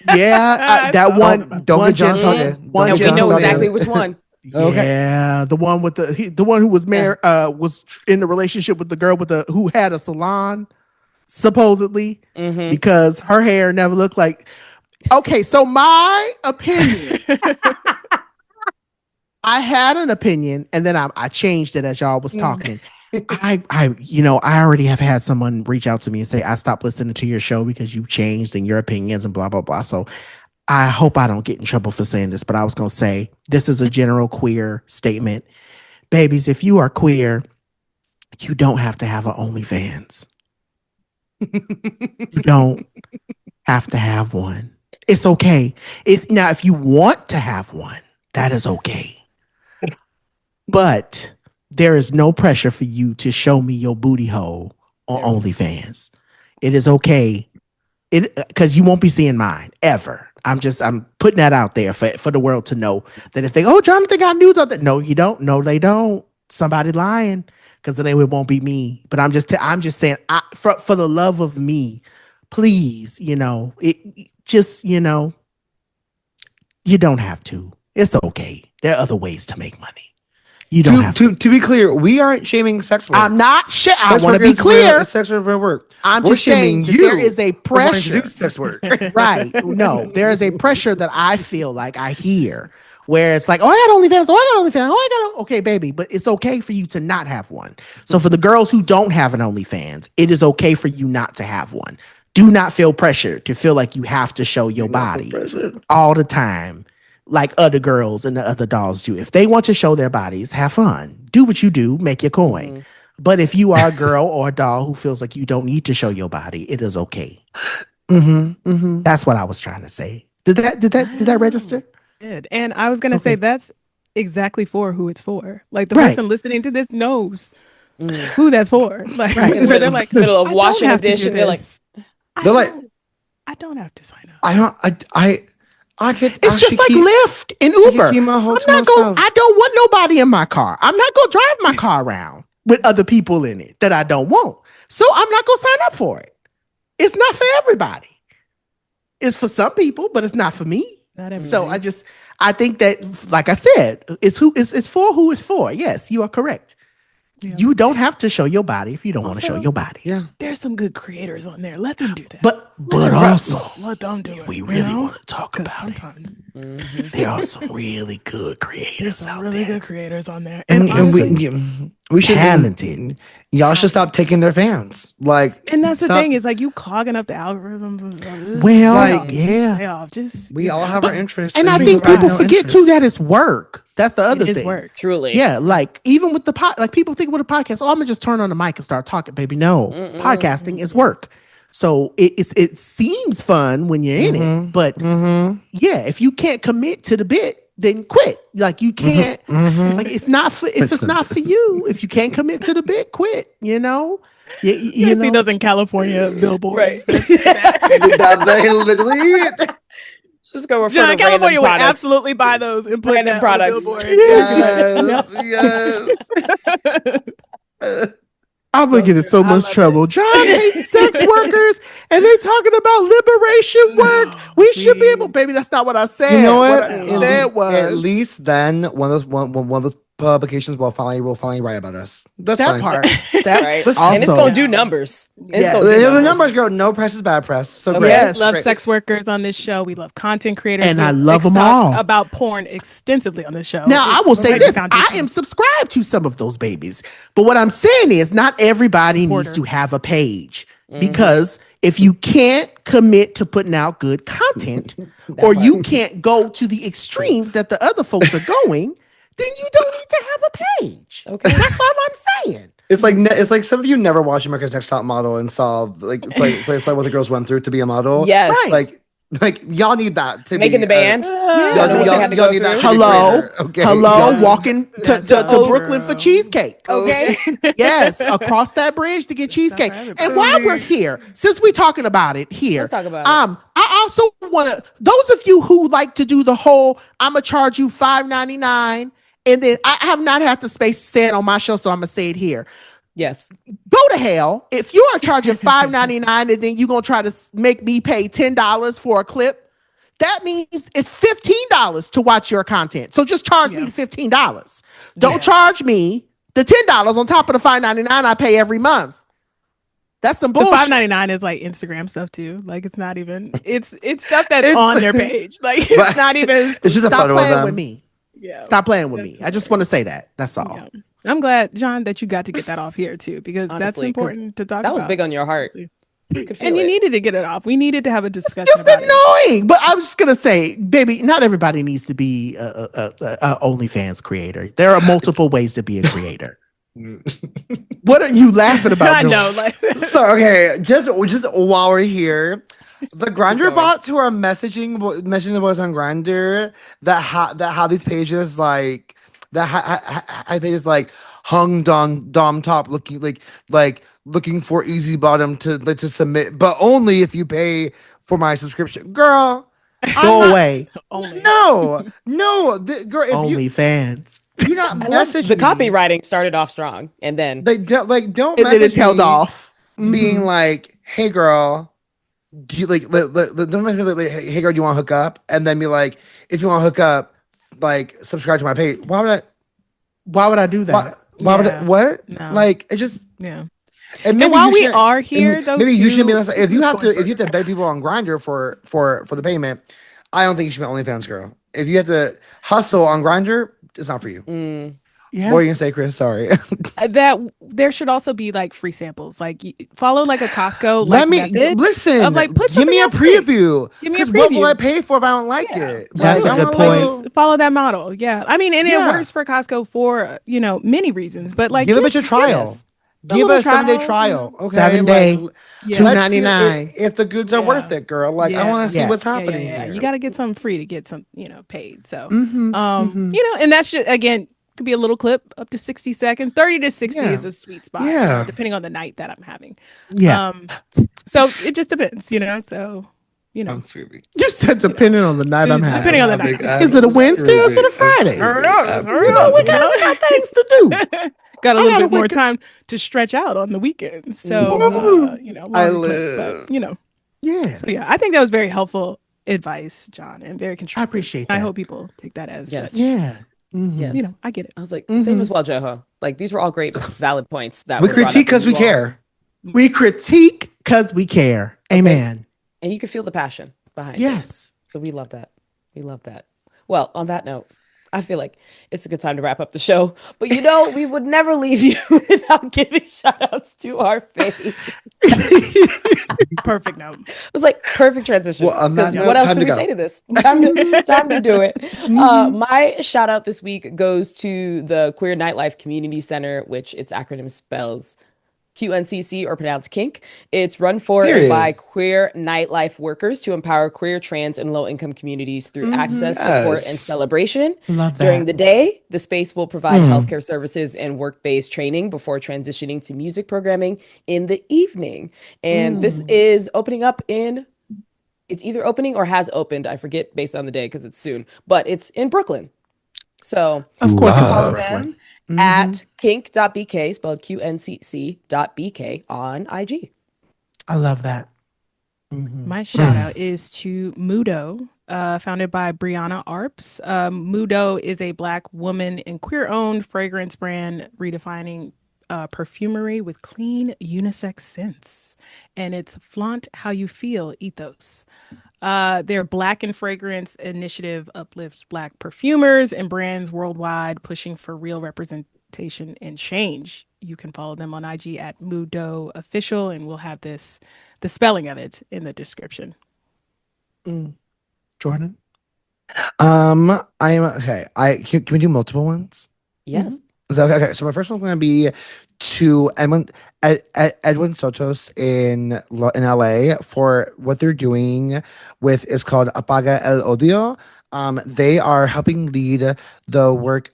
that one. Don't get Jon talking. We know exactly which one. Okay. Yeah, the one with the one who was married, was in the relationship with the girl who had a salon. supposedly, because her hair never looked like. Okay, so my opinion. I had an opinion, and then I changed it as y'all was talking. I already have had someone reach out to me and say, I stopped listening to your show because you changed in your opinions and blah, blah, blah. So I hope I don't get in trouble for saying this, but I was going to say, this is a general queer statement. Babies, if you are queer, you don't have to have an OnlyFans. You don't have to have one. It's okay. Now, if you want to have one, that is okay. But there is no pressure for you to show me your booty hole on OnlyFans. It is okay. Because you won't be seeing mine ever. I'm putting that out there for the world to know that if they, Jonathan got news on that. No, you don't. No, they don't. Somebody lying, because then it won't be me. But I'm just saying, for the love of me, please, you don't have to. It's okay. There are other ways to make money. You don't have to. To be clear, we aren't shaming sex work. I'm not. I want to be clear. Sex work. I'm just saying that there is a pressure. To do sex work. Right. No, there is a pressure that I feel like I hear where it's like, I got OnlyFans. Okay, baby, but it's okay for you to not have one. So for the girls who don't have an OnlyFans, it is okay for you not to have one. Do not feel pressure to feel like you have to show your body all the time, like other girls and the other dolls do. If they want to show their bodies, have fun. Do what you do, make your coin. But if you are a girl or a doll who feels like you don't need to show your body, it is okay. That's what I was trying to say. Did that register? Good. And I was gonna say that's exactly for who it's for. Like the person listening to this knows who that's for. Like where they're like middle of washing a dish and they're like, I don't have to sign up. It's just like Lyft and Uber. I don't want nobody in my car. I'm not gonna drive my car around with other people in it that I don't want. So I'm not gonna sign up for it. It's not for everybody. It's for some people, but it's not for me. So I think that, like I said, it's for who it's for. Yes, you are correct. Yeah. You don't have to show your body if you don't want to show your body. Yeah, there's some good creators on there. Let them do that. But also, let them do it. We really want to talk about sometimes. There are some really good creators. There's some really good creators on there, and we should talented. Y'all should stop taking their fans. And that's the thing is you clogging up the algorithms. Well, we all have our interests, and I think people forget too that it's work. That's the other thing. Work. Truly. Yeah, like even with the people think with a podcast, I'm gonna just turn on the mic and start talking, baby. No, podcasting is work. So it seems fun when you're in it, but if you can't commit to the bit, then quit. Like you can't. Like it's not for it's not for you. If you can't commit to the bit, quit. You know. You see those in California billboards. Right. Just go refer to California would products. absolutely buy those and put random products. Yes. I'm gonna get in so much trouble. Jon hates sex workers, and they talking about liberation work. We should be able, baby. That's not what I said. You know what? I said was at least then one of those publications will finally write about us. That's that fine. part. That right. also, and it's gonna do numbers. The numbers go. No press is bad press. So great. Yes. We love sex workers on this show. We love content creators, and I love them all. About porn extensively on this show. Now I will say this: I am subscribed to some of those babies, but what I'm saying is, not everybody needs to have a page because if you can't commit to putting out good content, or you can't go to the extremes that the other folks are going, then you don't need to have a page. Okay, that's all I'm saying. It's like some of you never watched America's Next Top Model and saw it's like what the girls went through to be a model. Yes, right. Like y'all need that to making be, the band. Y'all need that. Hello, walking to Brooklyn for cheesecake. Okay, yes, across that bridge to get cheesecake. And while we're here, since we're talking about it here, let's talk about it. I also want to, those of you who like to do the whole, I'm gonna charge you $5.99, and then I have not had the space to say it on my show, so I'm gonna say it here. Yes. Go to hell. If you are charging $5.99 and then you're going to try to make me pay $10 for a clip, that means it's $15 to watch your content. So just charge me the $15. Don't charge me the $10 on top of the $5.99 I pay every month. That's some The bullshit. $5.99 is like Instagram stuff too. Like it's not even. It's stuff that's It's- on their page. Like But- it's not even. It's just a Stop photo of playing them. with me. Yeah. Stop playing with me. That's I just want to say that. That's all. Yeah. I'm glad, John, that you got to get that off here too, because that's Honestly, 'cause important to talk That about. was big on your heart. honestly. Could feel And you it. needed to get it off. We needed to have a discussion It's about it. annoying, but I was just gonna say, baby, not everybody needs to be a OnlyFans creator. There are multiple ways to be a creator. What are you laughing about? I Joy? know, like So okay, just while we're here, the Grindr going. bots who are messaging the boys on Grindr that have these pages like that have pages like hung dom top looking like looking for easy bottom to submit, but only if you pay for my subscription, girl. Go away. only. No, girl. If OnlyFans. you not I love message the me, copywriting started off strong, and then They don't don't And then message it tailed me off. being Mhm. like, "Hey girl, do you don't message me like, hey girl, do you want to hook up?" And then be like, "If you want to hook up, like subscribe to my page." Why would I? Why would I do that? Why would I? Yeah. What? No. Like it just. Yeah. And, maybe while you we shouldn't- are here, though, maybe you shouldn't be. too- If you have to beg people on Grindr for the payment, I don't think you should be OnlyFans girl. If you have to hustle on Grindr, it's not for you. Yeah. What are you gonna say, Kris? Sorry. That there should also be like free samples. Like follow like a Costco. Let like, me method listen. of, like, put give me a something else in. preview. Give me a Because what will preview. I pay for if I don't like it? That's Like, a I good wanna point. know- Follow that model. Yeah. I mean, and Yeah. it works for Costco for, many reasons, but like Give a give- bitch a give trial. us Give little a 7-day trial. trial. Okay. 7-day. Like, Yeah. let's see $2.99. if the goods are Yeah. worth it, girl. Like I want to see Yeah. what's Yeah, happening yeah. here. You got to get something free to get some, paid. So, Mhm, and that's just, again, could be a little clip up to 60 seconds. 30 to 60 Yeah. is a sweet spot, Yeah. depending on the night that I'm having. Yeah. So it just depends, so, I'm Scooby. You said depending on the night I'm having. Depending on the night. Is it a Wednesday or is it a Friday? Hurry up, You know, we got things to do. Got a I little gotta bit more wake up. time to stretch out on the weekends. So, I longer clip, but, Yeah. so yeah, I think that was very helpful advice, John, and very I constructive. appreciate that. I hope people take that as Yes. such. Yeah. Mhm. yes, I get it. I was like, same as well, JoHo. Like these were all great, valid points that We were brought critique up, and because we you all- care. We critique because we care. Amen. and you can feel the passion behind it. Yes. So we love that. We love that. Well, on that note, I feel like it's a good time to wrap up the show. But we would never leave you without giving shout outs to our faves. Perfect note. It was like perfect transition. Well, on that 'Cause note, what else time do to we go. say to this? Time to do it. My shout out this week goes to the Queer Nightlife Community Center, which its acronym spells QNCC or pronounced Kink. It's run for and Period. by queer nightlife workers to empower queer, trans, and low-income communities through access, support, Yes. and celebration. Love that. During the day, the space will provide healthcare services and work-based training before transitioning to music programming in the evening. And this is opening up it's either opening or has opened. I forget based on the day because it's soon, but it's in Brooklyn. So Of course, it's Love. in follow Brooklyn. them at kink.bk, spelled QNCC.bk on IG. I love that. My shout out is to Moodeaux, founded by Brianna Arps. Moodeaux is a Black woman and queer owned fragrance brand redefining perfumery with clean unisex scents. And it's Flaunt How You Feel ethos. Their Black in Fragrance initiative uplifts Black perfumers and brands worldwide, pushing for real representation and change. You can follow them on IG at Moodeaux Official, and we'll have the spelling of it in the description. Jordan? I am okay. Can we do multiple ones? Yes. Is that okay? So my first one's gonna be to Edwin Sotos in LA for what they're doing with is called Apaga el Odio. They are helping lead the work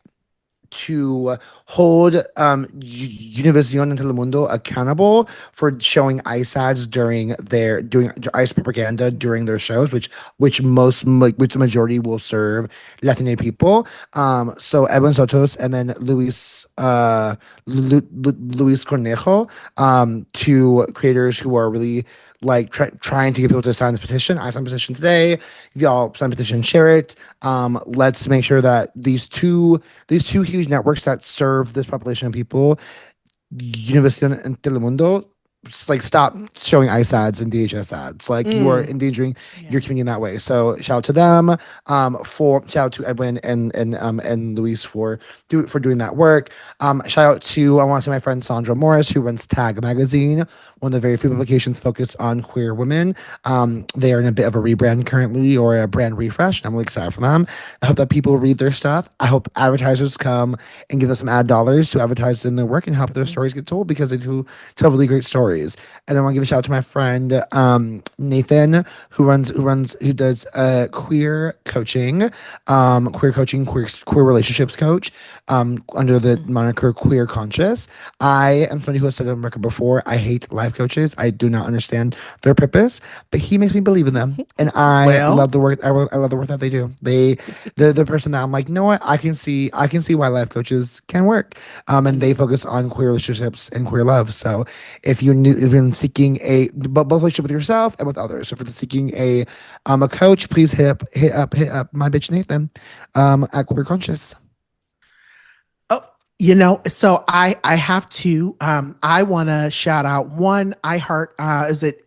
to hold Univision and Telemundo accountable for showing ICE ads doing ICE propaganda during their shows, which the majority will serve Latino people. So Edwin Sotos and then Luis Cornejo, two creators who are really like trying to get people to sign this petition. I signed a petition today. If y'all sign a petition, share it. Let's make sure that these two huge networks that serve this population of people, Univision and Telemundo, like stop showing ICE ads and DHS ads. Like you are endangering your community in that way. So shout out to them. Shout out to Edwin and Luis for doing that work. Shout out to I want to say my friend Sandra Morris, who runs Tag Magazine, one of the very few publications focused on queer women. They are in a bit of a rebrand currently, or a brand refresh. I'm really excited for them. I hope that people read their stuff. I hope advertisers come and give them some ad dollars to advertise in their work and help their stories get told, because they do tell really great stories. And then I want to give a shout out to my friend Nathan, who does queer coaching, queer relationships coach, under the moniker Queer Conscious. I am somebody who has said on record before, I hate life coaches. I do not understand their purpose, but he makes me believe in them, and I love the work. I love the work that they do. They're the person that I'm like, you know what? I can see why life coaches can work, and they focus on queer relationships and queer love. So if you're seeking both relationship with yourself and with others, so if you're seeking a coach, please hit up my bitch Nathan at Queer Conscious. So I have to I want to shout out one is it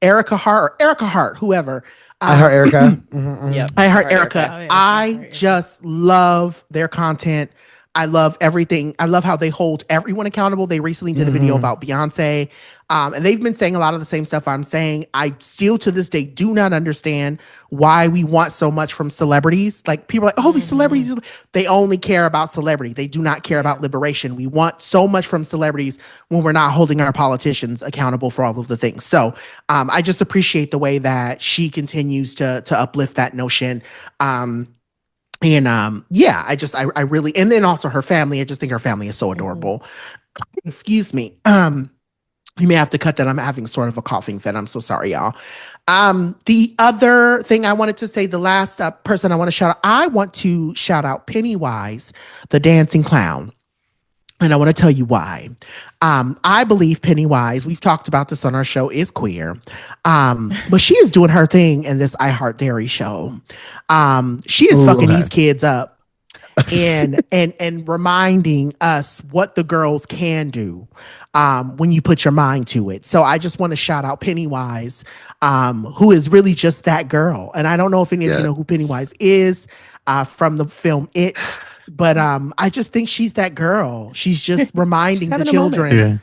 Erica Hart, whoever. I heart Erica. Yep. I heart Erica. Oh, yeah, I just love their content. I love everything. I love how they hold everyone accountable. They recently did a video about Beyonce. And they've been saying a lot of the same stuff I'm saying. I still to this day do not understand why we want so much from celebrities. Like people are like, oh, these celebrities, they only care about celebrity. They do not care about liberation. We want so much from celebrities when we're not holding our politicians accountable for all of the things. So I just appreciate the way that she continues to uplift that notion. I really, and then also her family. I just think her family is so adorable. Excuse me. You may have to cut that. I'm having sort of a coughing fit. I'm so sorry, y'all. The other thing I wanted to say, the last person I want to shout out Pennywise, the dancing clown. And I want to tell you why. I believe Pennywise, we've talked about this on our show, is queer. But she is doing her thing in this I Heart Dairy show. She is fucking these kids up and reminding us what the girls can do when you put your mind to it. So I just want to shout out Pennywise, who is really just that girl. And I don't know if any of you know who Pennywise is from the film It. But I just think she's that girl. She's just reminding the children and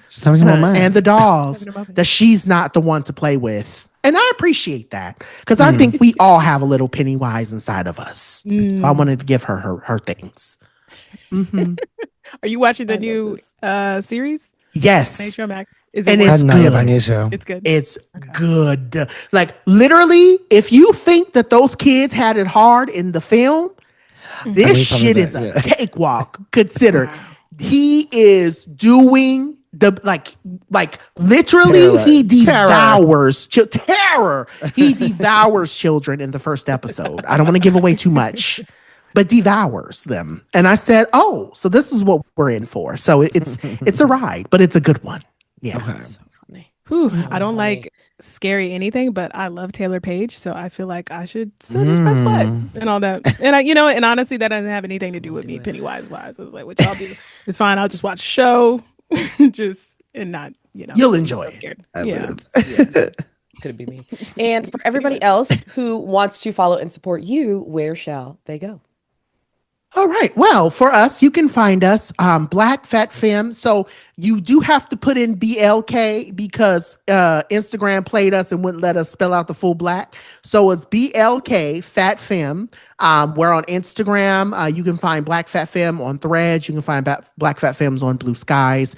the dolls that she's not the one to play with. And I appreciate that, because I think we all have a little Pennywise inside of us. So I wanted to give her things. Are you watching the new series? Yes. HBO Max. It's good. It's good. It's good. Like literally, if you think that those kids had it hard in the film, this shit is a cakewalk. Consider he is doing the like literally terror. He devours terror. He devours children in the first episode. I don't want to give away too much, but devours them. And I said, oh, so this is what we're in for. So it's a ride, but it's a good one. Yeah. Okay. So funny. I don't like scary anything, but I love Taylor Page, so I feel like I should still just press play and all that. And and honestly, that doesn't have anything to do with me Pennywise wise. I was like, what y'all do? It's fine. I'll just watch a show, and not You'll enjoy it. Scared. Could it be me? And for everybody else who wants to follow and support you, where shall they go? All right. Well, for us, you can find us Black Fat Femme. So you do have to put in BLK because Instagram played us and wouldn't let us spell out the full black. So it's BLK Fat Femme. We're on Instagram. You can find Black Fat Femme on Threads. You can find Black Fat Femmes on Blue Skies.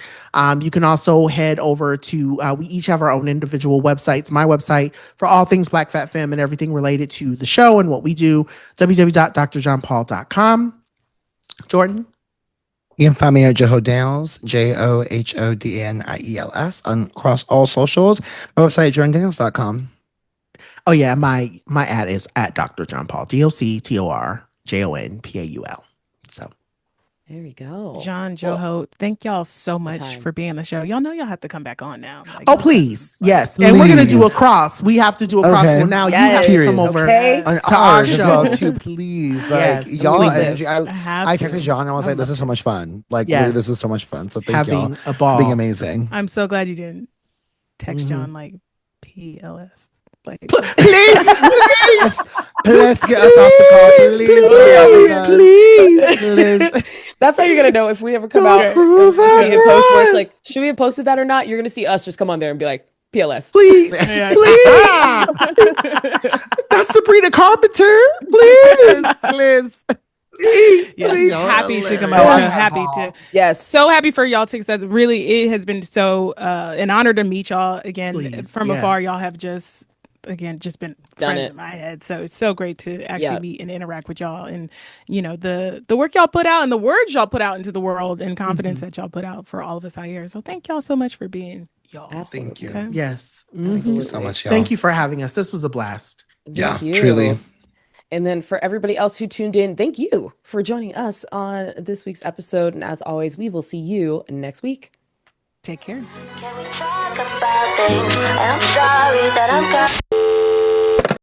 You can also head over to, we each have our own individual websites. My website for all things Black Fat Femme and everything related to the show and what we do, www.drjohnpaul.com. Jordan? You can find me at JoHo Daniels, JoHodaniels, across all socials. My website, jordandaniels.com. Oh, yeah. My ad is at Dr. John Paul, DOCTORJONPAUL. So There we go. Jon JoHo, thank y'all so much time. for being on the show. Y'all know y'all have to come back on now. Like, Oh, y'all please. like, Yes. And we're going to do a Please. cross. We have to do a cross. Okay. Well, now you Yes. have to come over Okay. On to our ours as well show. too, please. Like Yes, y'all please. energy. I I have texted to. John. I was I like, "This love is so it. much fun. Like, Yes. really, this is so much fun." So thank y'all Having a for being ball. amazing. I'm so glad you didn't text Mhm. John like PLS. Like, Please, please, Please get us off the call. please, Please. That's how you're gonna know if we ever come Don't out and prove we see it a post where it's right. like, should we have posted that or not? You're gonna see us just come on there and be like, PLS. Please, Yeah. please. That's Sabrina Carpenter. Please, Please. please, Yes, please. Y'all happy to come hilarious. on. Oh, So I happy have to. Yes. So happy for y'all success. Really, it has been so an honor to meet y'all again Please, from yeah. afar. Y'all have just been Done friends it. in my head. So it's so great to actually Yeah. meet and interact with y'all, and the work y'all put out and the words y'all put out into the world and confidence that y'all put out for all of us out here. So thank y'all so much for being y'all. Absolutely. Thank you. Okay? Yes. Thank you so much, y'all. Thank you for having us. This was a blast. Yeah, Thank you. truly. And then for everybody else who tuned in, thank you for joining us on this week's episode. And as always, we will see you next week. Take care. Can we talk about things? I'm sorry that I'm